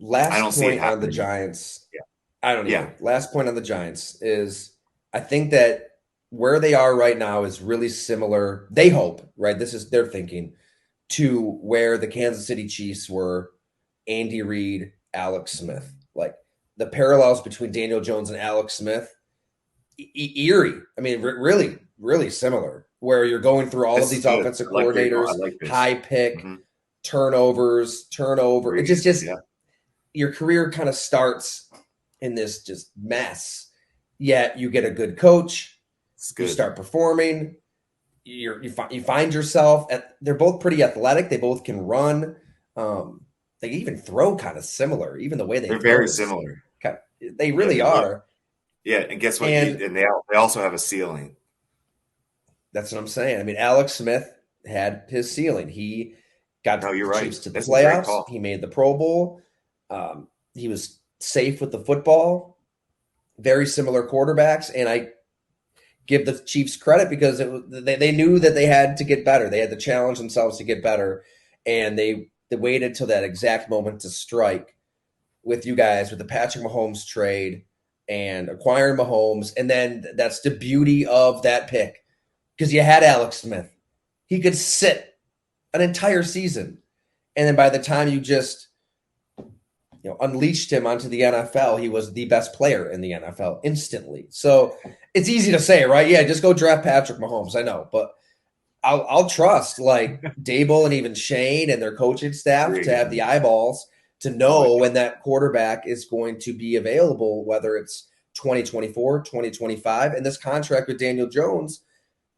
Speaker 1: Last point on the Giants.
Speaker 2: Yeah.
Speaker 1: I don't know. Yeah. Last point on the Giants is I think that where they are right now is really similar. They hope, right? This is their thinking, to where the Kansas City Chiefs were, Andy Reid, Alex Smith. Like the parallels between Daniel Jones and Alex Smith, eerie. I mean, really, really similar. Where you're going through all of these offensive coordinators, high pick, turnover. It just your career kind of starts in this just mess. Yet you get a good coach, you start performing, you find yourself they're both pretty athletic. They both can run. they even throw kind of similar, even the way they
Speaker 2: They're
Speaker 1: throw
Speaker 2: very
Speaker 1: is
Speaker 2: similar.
Speaker 1: they
Speaker 2: Yeah,
Speaker 1: really
Speaker 2: they look.
Speaker 1: are.
Speaker 2: Yeah, and guess what?
Speaker 1: And
Speaker 2: They also have a ceiling.
Speaker 1: that's what I'm saying. I mean, Alex Smith had his ceiling. He
Speaker 2: No,
Speaker 1: got
Speaker 2: you're
Speaker 1: the
Speaker 2: right.
Speaker 1: Chiefs to the
Speaker 2: That's a great
Speaker 1: playoffs.
Speaker 2: call.
Speaker 1: He made the Pro Bowl. He was safe with the football. Very similar quarterbacks, and I give the Chiefs credit because they knew that they had to get better. They had to challenge themselves to get better, and they waited till that exact moment to strike with you guys with the Patrick Mahomes trade and acquiring Mahomes, and then that's the beauty of that pick because you had Alex Smith. He could sit an entire season, and then by the time you just unleashed him onto the NFL, he was the best player in the NFL instantly. So it's easy to say, right? Yeah, just go draft Patrick Mahomes. I know, but I'll trust like Dable and even Shane and their coaching staff to have the eyeballs to know when that quarterback is going to be available, whether it's 2024, 2025. And this contract with Daniel Jones,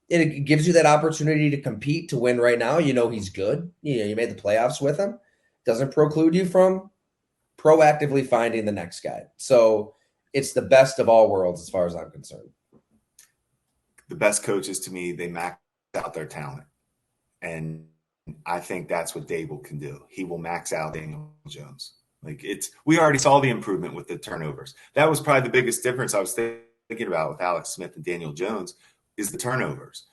Speaker 1: it gives you that opportunity to compete to win right now. You know he's good. You made the playoffs with him. Doesn't preclude you from proactively finding the next guy. So it's the best of all worlds as far as I'm concerned.
Speaker 2: The best coaches to me, they max out their talent. And I think that's what Dable can do. He will max out Daniel Jones. We already saw the improvement with the turnovers. That was probably the biggest difference I was thinking about with Alex Smith and Daniel Jones is the turnovers.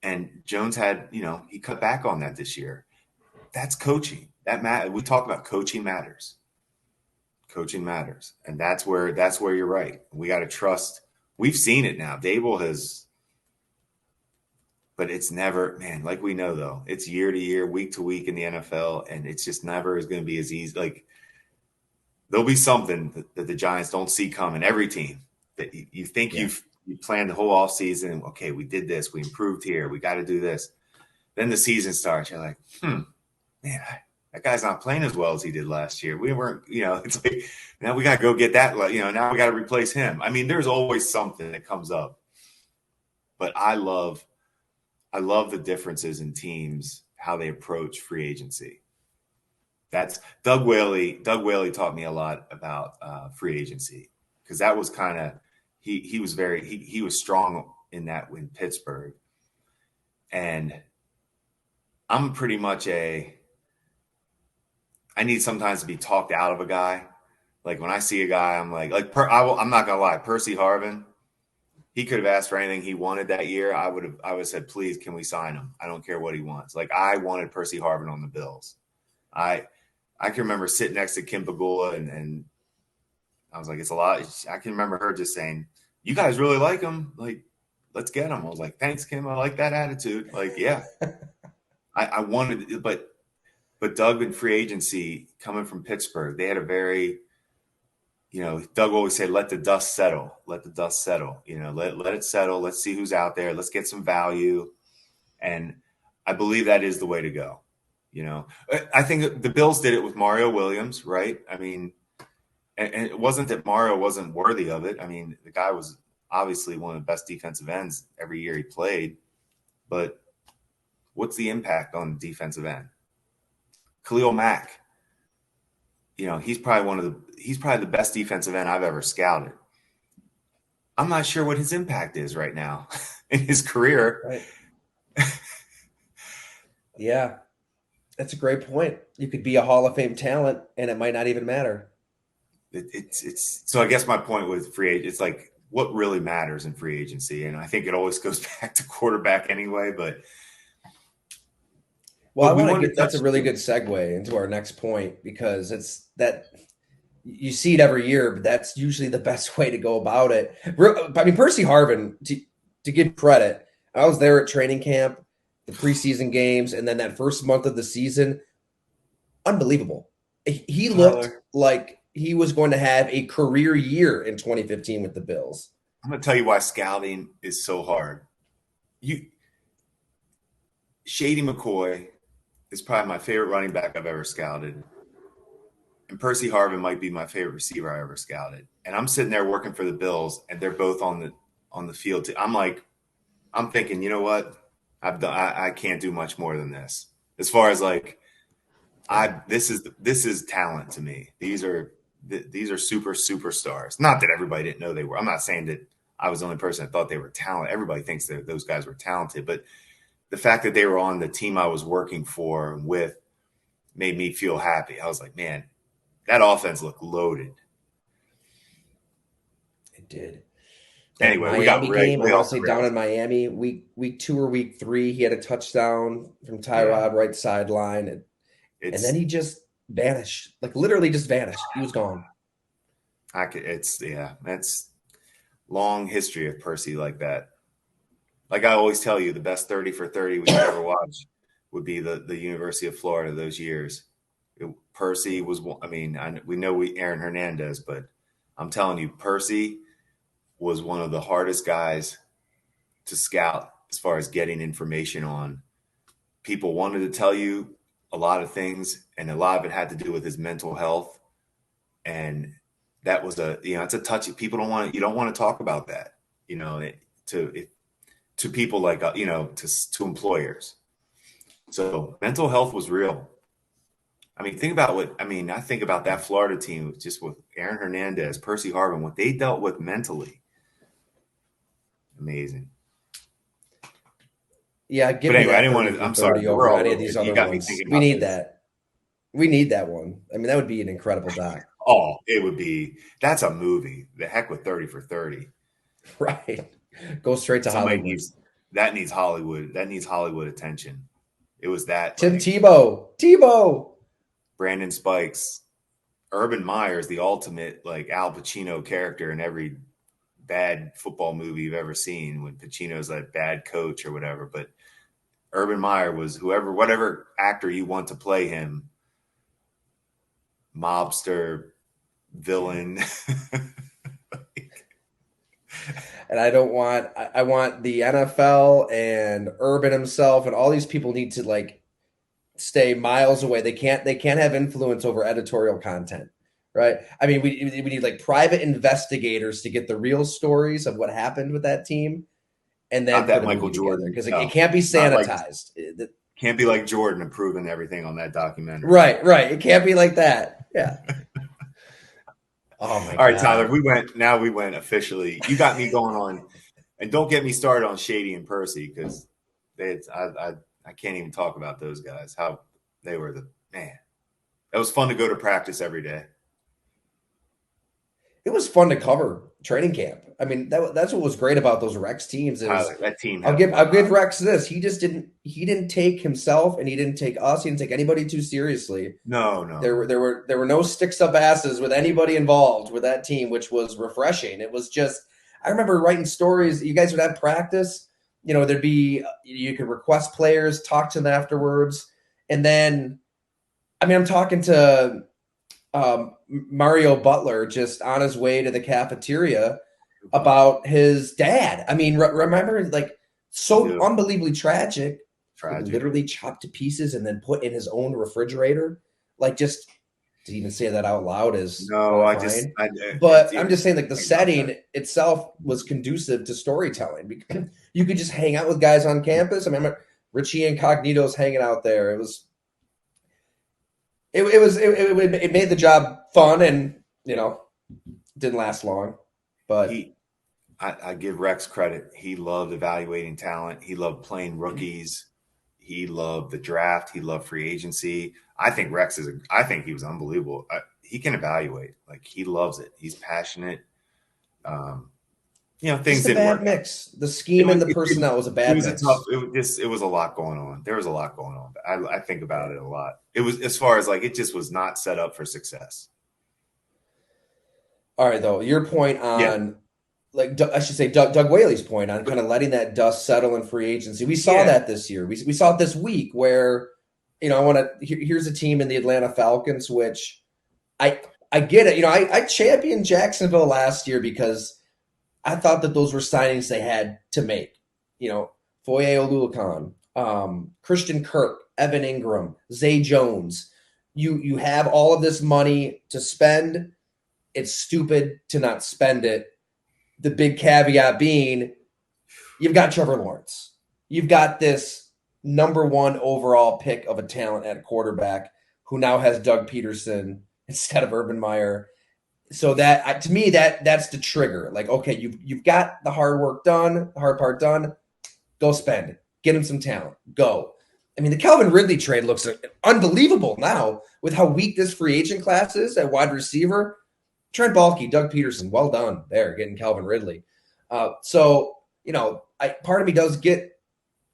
Speaker 2: And Jones had, he cut back on that this year. That's coaching. We talk about coaching matters. Coaching matters. And that's where you're right. We got to trust. We've seen it now. Dable has, but it's never, man, like we know though, it's year to year, week to week in the NFL, and it's just never is going to be as easy. Like there'll be something that the Giants don't see coming. Every team that you think you planned the whole offseason. Okay, we did this. We improved here. We got to do this. Then the season starts. You're like, man, that guy's not playing as well as he did last year. We weren't, it's like now we got to go get that. Now we got to replace him. I mean, there's always something that comes up. But I love the differences in teams, how they approach free agency. That's Doug Whaley. Doug Whaley taught me a lot about free agency because that was kind of he was strong in that in Pittsburgh, and I'm pretty much I need sometimes to be talked out of a guy. Like when I see a guy, I'm like I'm not gonna lie, Percy Harvin. He could have asked for anything he wanted that year. I would have said, please, can we sign him? I don't care what he wants. Like I wanted Percy Harvin on the Bills. I can remember sitting next to Kim Pagula and I was like, it's a lot. I can remember her just saying, you guys really like him. Like, let's get him. I was like, thanks, Kim. I like that attitude. Like, yeah. I wanted it, but Doug in free agency coming from Pittsburgh, they had a very, Doug always said, let the dust settle. Let the dust settle. Let it settle. Let's see who's out there. Let's get some value. And I believe that is the way to go. I think the Bills did it with Mario Williams, right? I mean, and it wasn't that Mario wasn't worthy of it. I mean, the guy was obviously one of the best defensive ends every year he played. But what's the impact on the defensive end? Khalil Mack, he's probably the best defensive end I've ever scouted. I'm not sure what his impact is right now in his career.
Speaker 1: Right. Yeah, that's a great point. You could be a Hall of Fame talent, and it might not even matter.
Speaker 2: It's so. I guess my point with free agent, it's like what really matters in free agency, and I think it always goes back to quarterback anyway. But
Speaker 1: well, I want to get that's a really good segue into our next point because it's that you see it every year, but that's usually the best way to go about it. I mean, Percy Harvin, to give credit, I was there at training camp, the preseason games, and then that first month of the season, unbelievable. He looked like he was going to have a career year in 2015 with the Bills.
Speaker 2: I'm going to tell you why scouting is so hard. Shady McCoy is probably my favorite running back I've ever scouted. And Percy Harvin might be my favorite receiver I ever scouted. And I'm sitting there working for the Bills, and they're both on the field. I'm thinking, you know what? I can't do much more than this. As far as like This is talent to me. These are superstars. Not that everybody didn't know they were. I'm not saying that I was the only person that thought they were talented. Everybody thinks that those guys were talented, but the fact that they were on the team I was working for with made me feel happy. I was like, man, that offense looked loaded.
Speaker 1: It did.
Speaker 2: Anyway,
Speaker 1: Miami
Speaker 2: we got
Speaker 1: game,
Speaker 2: way off the
Speaker 1: honestly,
Speaker 2: rails.
Speaker 1: down in Miami, week 2 or week 3, he had a touchdown from Tyrod right sideline, and then he just vanished, like literally just vanished. He was gone.
Speaker 2: That's long history of Percy like that. Like I always tell you, the best 30 for 30 we ever watched would be the University of Florida those years. Percy was, I mean, we know Aaron Hernandez, but I'm telling you, Percy was one of the hardest guys to scout as far as getting information on. People wanted to tell you a lot of things, and a lot of it had to do with his mental health. And that was it's a touchy. People you don't want to talk about that, to people like, to employers. So mental health was real. I mean, I think about that Florida team just with Aaron Hernandez, Percy Harvin, what they dealt with mentally. Amazing.
Speaker 1: Yeah,
Speaker 2: but anyway, I didn't want to. I'm sorry.
Speaker 1: Over any of these other ones. We need that. We need that one. I mean, that would be an incredible doc.
Speaker 2: Oh, it would be. That's a movie. The heck with 30 for 30.
Speaker 1: Right. Go straight to Hollywood.
Speaker 2: That needs Hollywood. That needs Hollywood attention. It was that.
Speaker 1: Tim Tebow.
Speaker 2: Brandon Spikes. Urban Meyer's the ultimate like Al Pacino character in every bad football movie you've ever seen when Pacino's a bad coach or whatever. But Urban Meyer was whatever actor you want to play him, mobster, villain.
Speaker 1: And I want the NFL and Urban himself and all these people need to like stay miles away. They can't have influence over editorial content. Right. I mean, we need like private investigators to get the real stories of what happened with that team. And then
Speaker 2: not that Michael Jordan,
Speaker 1: because it can't be sanitized.
Speaker 2: Can't be like Jordan approving everything on that documentary.
Speaker 1: Right. It can't be like that. Yeah. Oh my God.
Speaker 2: All right, Tyler, we went officially. You got me going on, and don't get me started on Shady and Percy because I can't even talk about those guys. How they were man. It was fun to go to practice every day.
Speaker 1: It was fun to cover training camp. I mean, that's what was great about those Rex teams.
Speaker 2: That team.
Speaker 1: I'll give Rex this. He didn't take himself and he didn't take us. He didn't take anybody too seriously.
Speaker 2: No.
Speaker 1: There were no sticks up asses with anybody involved with that team, which was refreshing. It was just, I remember writing stories. You guys would have practice. There'd be, you could request players, talk to them afterwards. And then, I mean, I'm talking to Mario Butler just on his way to the cafeteria about his dad. I mean, remember, like, so unbelievably tragic. Literally chopped to pieces and then put in his own refrigerator. Like, just to even say that out loud is but I'm just saying, like, the setting itself was conducive to storytelling because you could just hang out with guys on campus. I mean, Richie Incognito's hanging out there. It made the job fun and, didn't last long. But
Speaker 2: I give Rex credit. He loved evaluating talent. He loved playing rookies. He loved the draft. He loved free agency. I think I think he was unbelievable. He can evaluate. Like, he loves it. He's passionate. Things didn't work.
Speaker 1: Mix. The scheme and the personnel was a bad mix.
Speaker 2: It was a lot going on. There was a lot going on. I think about it a lot. It was, as far as like, it just was not set up for success.
Speaker 1: All right, though, your point on, like, I should say Doug Whaley's point on kind of letting that dust settle in free agency. We saw that this year. We saw it this week where, here's a team in the Atlanta Falcons, which I get it. I championed Jacksonville last year because I thought that those were signings they had to make. Foye Oluokun, Christian Kirk, Evan Ingram, Zay Jones. You have all of this money to spend. It's stupid to not spend it. The big caveat being, you've got Trevor Lawrence. You've got this number 1 overall pick of a talent at quarterback who now has Doug Peterson instead of Urban Meyer. So that to me that's the trigger. Like, okay, you've got the hard work done, the hard part done. Go spend, get him some talent. Go. I mean, the Calvin Ridley trade looks unbelievable now with how weak this free agent class is at wide receiver. Trent Baalke, Doug Peterson, well done there getting Calvin Ridley. So part of me does get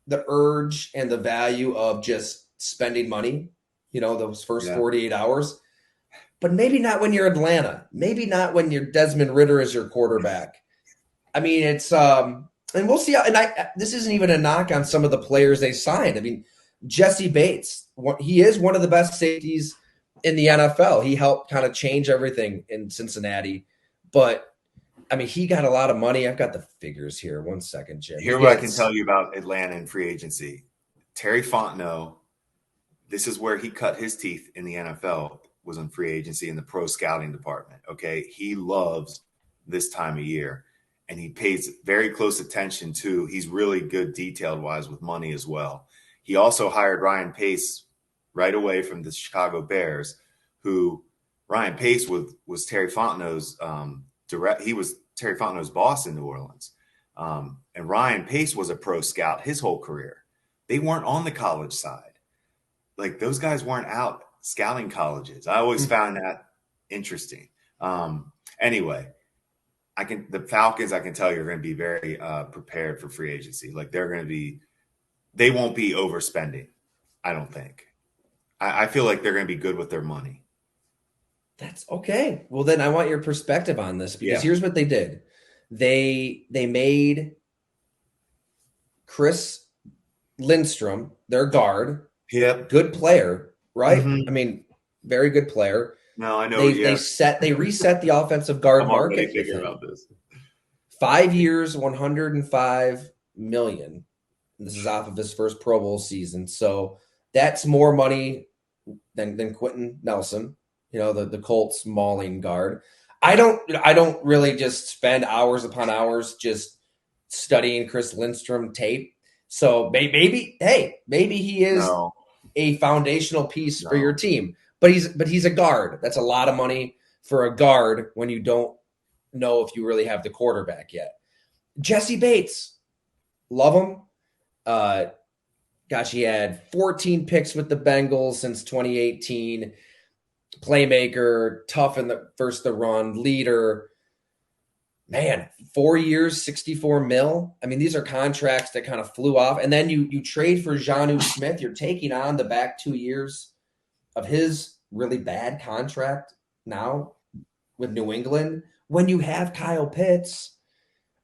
Speaker 1: the urge and the value of just spending money. Those first 48 hours. But maybe not when you're Atlanta. Maybe not when you're Desmond Ridder as your quarterback. I mean, it's and we'll see. This isn't even a knock on some of the players they signed. I mean, Jesse Bates, he is one of the best safeties in the NFL. He helped kind of change everything in Cincinnati. But, I mean, he got a lot of money. I've got the figures here. 1 second, Jim.
Speaker 2: Here's what I can tell you about Atlanta and free agency. Terry Fontenot, this is where he cut his teeth in the NFL, was in free agency in the pro scouting department. Okay. He loves this time of year and he pays very close attention to, he's really good detailed wise with money as well. He also hired Ryan Pace right away from the Chicago Bears, who Ryan Pace was Terry Fontenot's he was Terry Fontenot's boss in New Orleans. And Ryan Pace was a pro scout his whole career. They weren't on the college side. Like those guys weren't out scouting colleges. I always found that interesting. Anyway, the Falcons, I can tell you, are going to be very prepared for free agency. Like they won't be overspending. I don't think. I feel like they're going to be good with their money.
Speaker 1: That's okay. Well, then I want your perspective on this because here's what they did. They made Chris Lindstrom their guard.
Speaker 2: Yep.
Speaker 1: Good player. Right? Mm-hmm. I mean, very good player.
Speaker 2: No, I know.
Speaker 1: They reset the offensive guard market.
Speaker 2: About this.
Speaker 1: 5 years, $105 million. This is off of his first Pro Bowl season, so that's more money than Quentin Nelson. The Colts mauling guard. I don't really just spend hours upon hours just studying Chris Lindstrom tape. So maybe he is. No. A foundational piece for your team, but he's a guard. That's a lot of money for a guard when you don't know if you really have the quarterback yet. Jesse Bates, love him. He had 14 picks with the Bengals since 2018. Playmaker, tough in the run, leader. Man, 4 years, $64 million. I mean, these are contracts that kind of flew off. And then you trade for Jonnu Smith. You're taking on the back 2 years of his really bad contract now with New England when you have Kyle Pitts.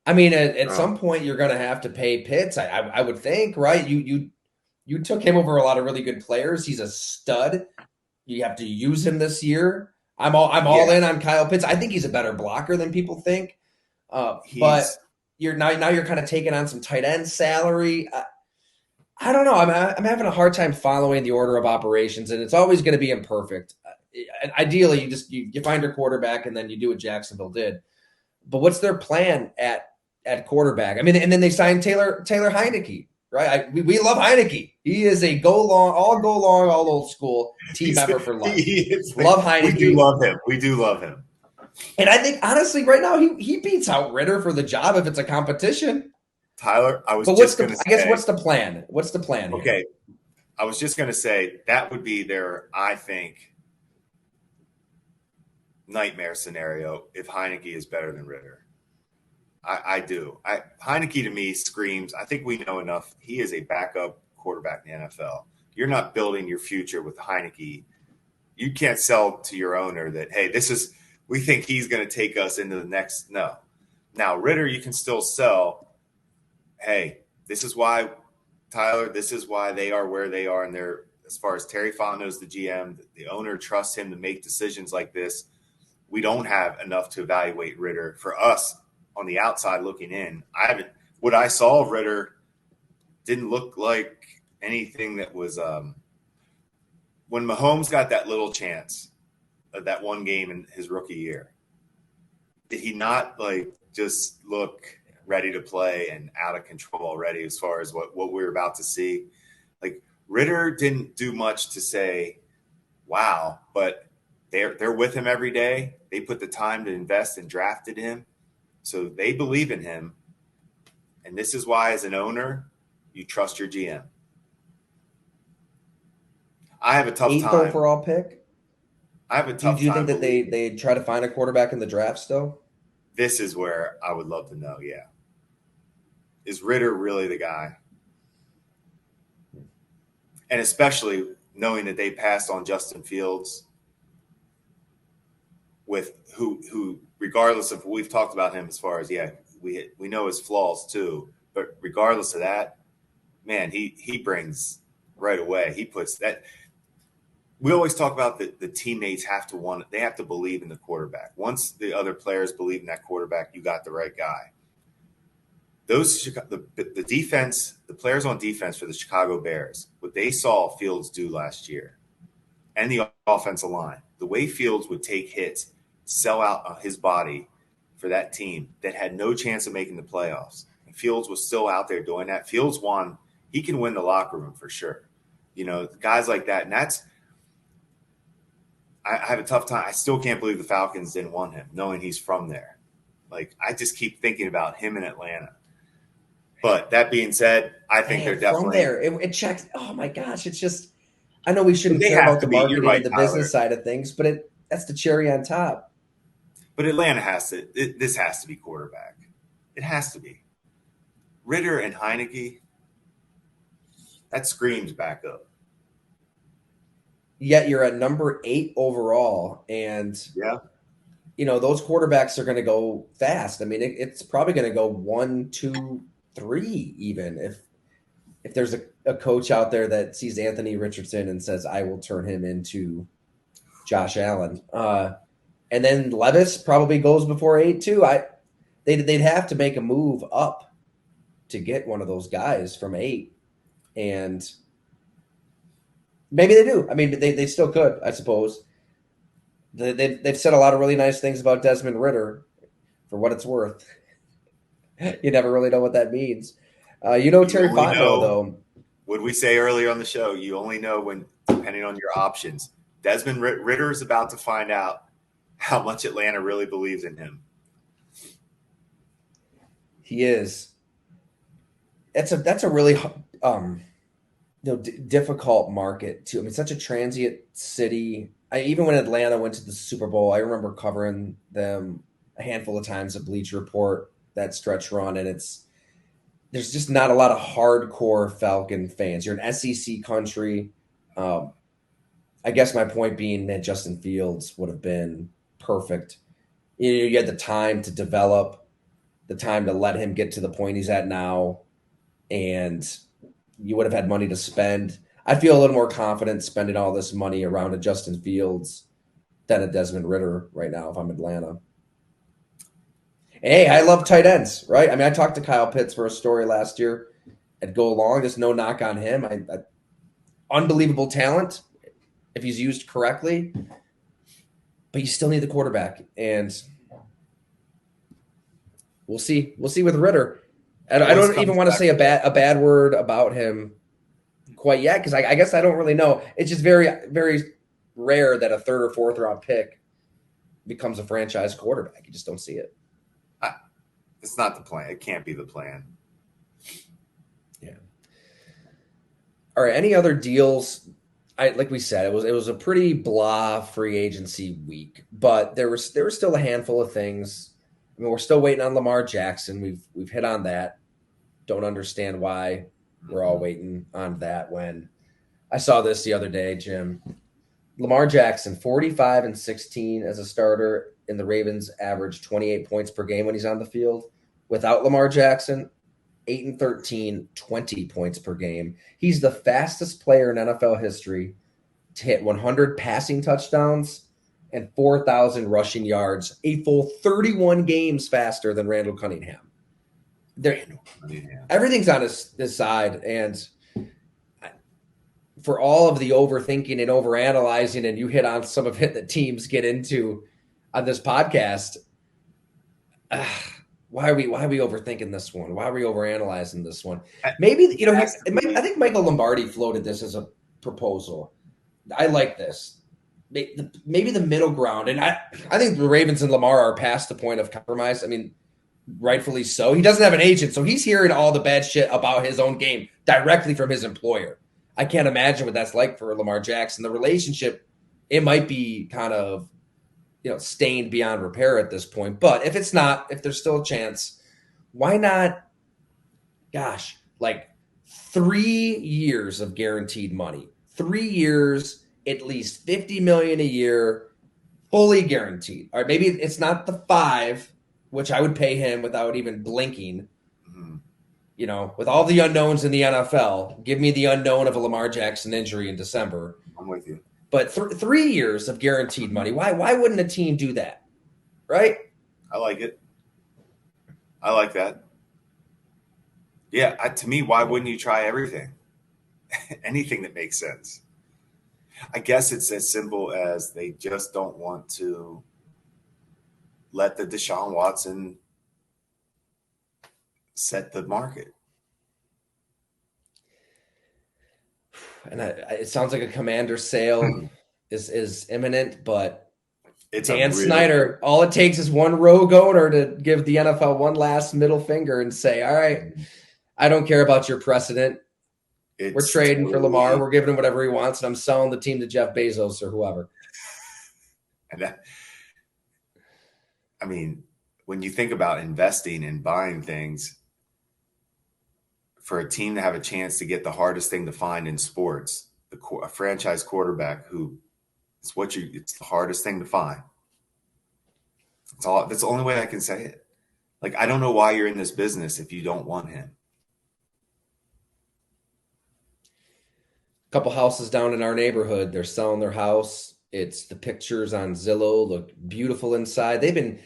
Speaker 1: I mean, at some point you're going to have to pay Pitts. I would think, right? You took him over a lot of really good players. He's a stud. You have to use him this year. I'm all in on Kyle Pitts. I think he's a better blocker than people think. But you're kind of taking on some tight end salary. I don't know. I'm having a hard time following the order of operations, and it's always going to be imperfect. And ideally, you find your quarterback, and then you do what Jacksonville did. But what's their plan at quarterback? I mean, and then they signed Taylor Heinicke, right? We love Heinicke. He is a all old school team member for life. Love Heinicke.
Speaker 2: We do love him.
Speaker 1: And I think, honestly, right now, he beats out Ridder for the job if it's a competition.
Speaker 2: Tyler, what's
Speaker 1: the plan? What's the plan here?
Speaker 2: Okay. I was just going to say that would be their, I think, nightmare scenario if Heinicke is better than Ridder. I do. Heinicke, to me, screams, I think we know enough. He is a backup quarterback in the NFL. You're not building your future with Heinicke. You can't sell to your owner that, hey, we think he's going to take us into the next. No. Now, Ridder, you can still sell. Hey, this is why, Tyler, this is why they are where they are. And they're, as far as Terry Fontenot's the GM, the owner trusts him to make decisions like this. We don't have enough to evaluate Ridder. For us on the outside looking in, what I saw of Ridder didn't look like anything that was when Mahomes got that little chance of that one game in his rookie year, did he not just look ready to play and out of control already as far as what we were about to see? Ridder didn't do much to say, wow, but they're with him every day. They put the time to invest and drafted him, so they believe in him. And this is why, as an owner, you trust your GM. I have a tough
Speaker 1: Eighth
Speaker 2: time.
Speaker 1: overall pick.
Speaker 2: I have a
Speaker 1: Do
Speaker 2: tough
Speaker 1: you
Speaker 2: time
Speaker 1: think that
Speaker 2: believing.
Speaker 1: they try to find a quarterback in the draft still?
Speaker 2: This is where I would love to know. Yeah, is Ritter really the guy? And especially knowing that they passed on Justin Fields, with who regardless of, we've talked about him as far as, we know his flaws too, but regardless of that, man, he brings right away. He puts that. We always talk about the teammates have to they have to believe in the quarterback. Once the other players believe in that quarterback, you got the right guy. The defense, the players on defense for the Chicago Bears, what they saw Fields do last year, and the offensive line, the way Fields would take hits, sell out his body for that team that had no chance of making the playoffs. And Fields was still out there doing that. Fields won. He can win the locker room for sure. Guys like that. And I have a tough time. I still can't believe the Falcons didn't want him, knowing he's from there. Like, I just keep thinking about him in Atlanta. But that being said, I think they're definitely
Speaker 1: from there. It checks. Oh my gosh, it's just. I know we shouldn't
Speaker 2: they
Speaker 1: care
Speaker 2: have
Speaker 1: about
Speaker 2: to
Speaker 1: the
Speaker 2: be. You're
Speaker 1: marketing
Speaker 2: right,
Speaker 1: and the
Speaker 2: Tyler.
Speaker 1: business side of things, but that's the cherry on top.
Speaker 2: But Atlanta has to. This has to be quarterback. It has to be. Ritter and Heinicke. That screams backup.
Speaker 1: Yet you're at number 8 overall, and
Speaker 2: Yeah.
Speaker 1: those quarterbacks are going to go fast. I mean, it's probably going to go 1, 2, 3 even if there's a coach out there that sees Anthony Richardson and says, I will turn him into Josh Allen. And then Levis probably goes before 8 too. They'd have to make a move up to get one of those guys from 8. And maybe they do. I mean, they still could, I suppose. They've said a lot of really nice things about Desmond Ritter, for what it's worth. You never really know what that means. Terry Fontenot, though.
Speaker 2: What we say earlier on the show, you only know when, depending on your options. Desmond Ritter is about to find out how much Atlanta really believes in him.
Speaker 1: He is. That's a really difficult market too. I mean, such a transient city. Even when Atlanta went to the Super Bowl, I remember covering them a handful of times at Bleacher Report, that stretch run, and there's just not a lot of hardcore Falcon fans. You're an SEC country. I guess my point being that Justin Fields would have been perfect. You had the time to develop, the time to let him get to the point he's at now, and you would have had money to spend. I feel a little more confident spending all this money around a Justin Fields than a Desmond Ritter right now if I'm Atlanta. Hey, I love tight ends, right? I mean, I talked to Kyle Pitts for a story last year at Go Long. There's no knock on him. Unbelievable talent if he's used correctly, but you still need the quarterback, and we'll see. We'll see with Ritter. I don't even want to say a bad word about him quite yet, because I guess I don't really know. It's just very, very rare that a 3rd or 4th round pick becomes a franchise quarterback. You just don't see it.
Speaker 2: It's not the plan. It can't be the plan.
Speaker 1: Yeah. All right. Any other deals? Like we said, it was a pretty blah free agency week, but there was still a handful of things. I mean, we're still waiting on Lamar Jackson. We've hit on that. Don't understand why we're all waiting on that. When I saw this the other day, Jim, Lamar Jackson, 45-16 as a starter, and the Ravens average 28 points per game when he's on the field. Without Lamar Jackson, 8-13, 20 points per game. He's the fastest player in NFL history to hit 100 passing touchdowns and 4,000 rushing yards, a full 31 games faster than Randall Cunningham. Everything's on his side, and for all of the overthinking and overanalyzing, and you hit on some of it that teams get into on this podcast, why are we overthinking this one? Why are we overanalyzing this one? Maybe, I think Michael Lombardi floated this as a proposal. I like this. maybe the middle ground. And I think the Ravens and Lamar are past the point of compromise. I mean, rightfully so. He doesn't have an agent, so he's hearing all the bad shit about his own game directly from his employer. I can't imagine what that's like for Lamar Jackson. The relationship, it might be kind of, stained beyond repair at this point. But if it's not, if there's still a chance, why not, 3 years of guaranteed money, 3 years, at least $50 million a year, fully guaranteed. All right, maybe it's not the 5, which I would pay him without even blinking. With all the unknowns in the NFL, give me the unknown of a Lamar Jackson injury in December.
Speaker 2: I'm with you.
Speaker 1: But 3 years of guaranteed money. Why wouldn't a team do that? Right?
Speaker 2: I like it. I like that. Yeah, to me, why wouldn't you try everything? Anything that makes sense. I guess it's as simple as they just don't want to let the Deshaun Watson set the market.
Speaker 1: And it sounds like a Commander sale is imminent, but it's Dan Snyder, all it takes is one rogue owner to give the NFL one last middle finger and say, all right, I don't care about your precedent. We're trading for Lamar. We're giving him whatever he wants, and I'm selling the team to Jeff Bezos or whoever.
Speaker 2: And when you think about investing and buying things, for a team to have a chance to get the hardest thing to find in sports, a franchise quarterback it's the hardest thing to find. That's the only way I can say it. I don't know why you're in this business if you don't want him.
Speaker 1: Couple houses down in our neighborhood, they're selling their house. It's the pictures on Zillow look beautiful inside. They've been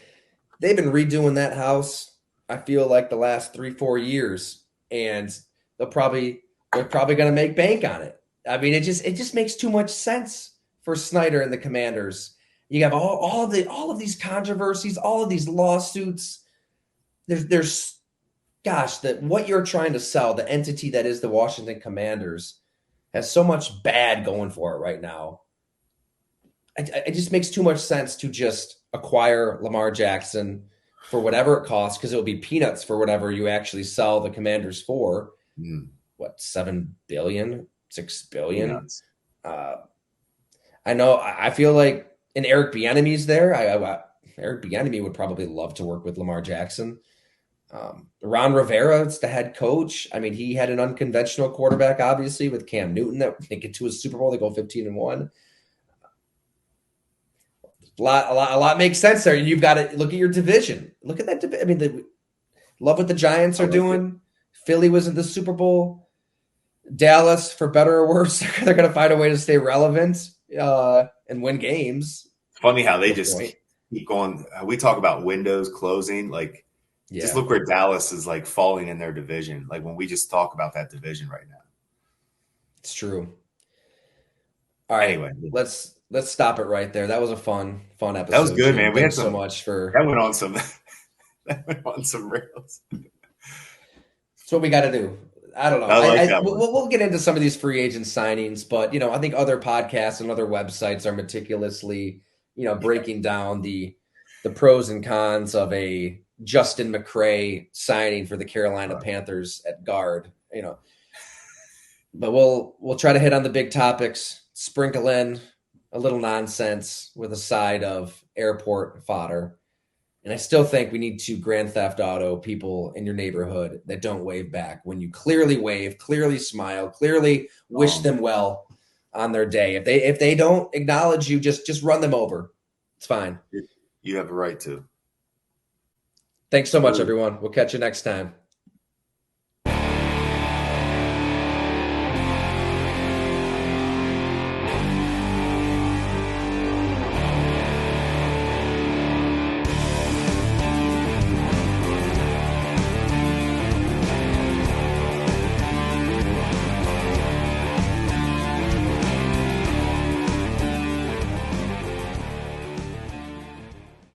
Speaker 1: redoing that house, I feel like, the last 3-4 years, and they're probably going to make bank on it. I mean, it just makes too much sense for Snyder and the Commanders. You have all of these controversies, all of these lawsuits. There's what you're trying to sell, the entity that is the Washington Commanders, has so much bad going for it right now. It just makes too much sense to just acquire Lamar Jackson for whatever it costs, because it'll be peanuts for whatever you actually sell the Commanders for. $7 billion, $6 billion? I know. I feel like, and Eric Bieniemy's there. Eric Bieniemy would probably love to work with Lamar Jackson. Ron Rivera, it's the head coach. I mean, he had an unconventional quarterback, obviously, with Cam Newton that they get to a Super Bowl. They go 15-1. A lot makes sense there. You've got to look at your division. Look at that division. I mean, love what the Giants are doing. Philly was in the Super Bowl. Dallas, for better or worse, they're going to find a way to stay relevant and win games.
Speaker 2: Funny how they just keep going. We talk about windows closing, just look where Dallas is falling in their division. When we just talk about that division right now. It's
Speaker 1: true. All right. Anyway, let's stop it right there. That was a fun episode.
Speaker 2: That was good, man. We had
Speaker 1: so much for
Speaker 2: that went on some rails.
Speaker 1: That's what we got to do. I don't know. We'll get into some of these free agent signings, but I think other podcasts and other websites are meticulously, breaking down the pros and cons of a Justin McCray signing for the Carolina Panthers at guard. But we'll try to hit on the big topics, sprinkle in a little nonsense with a side of airport fodder. And I still think we need to Grand Theft Auto people in your neighborhood that don't wave back when you clearly wave, clearly smile, clearly wish them well on their day. If they don't acknowledge you, just run them over. It's fine.
Speaker 2: You have a right to.
Speaker 1: Thanks so much, everyone. We'll catch you next time.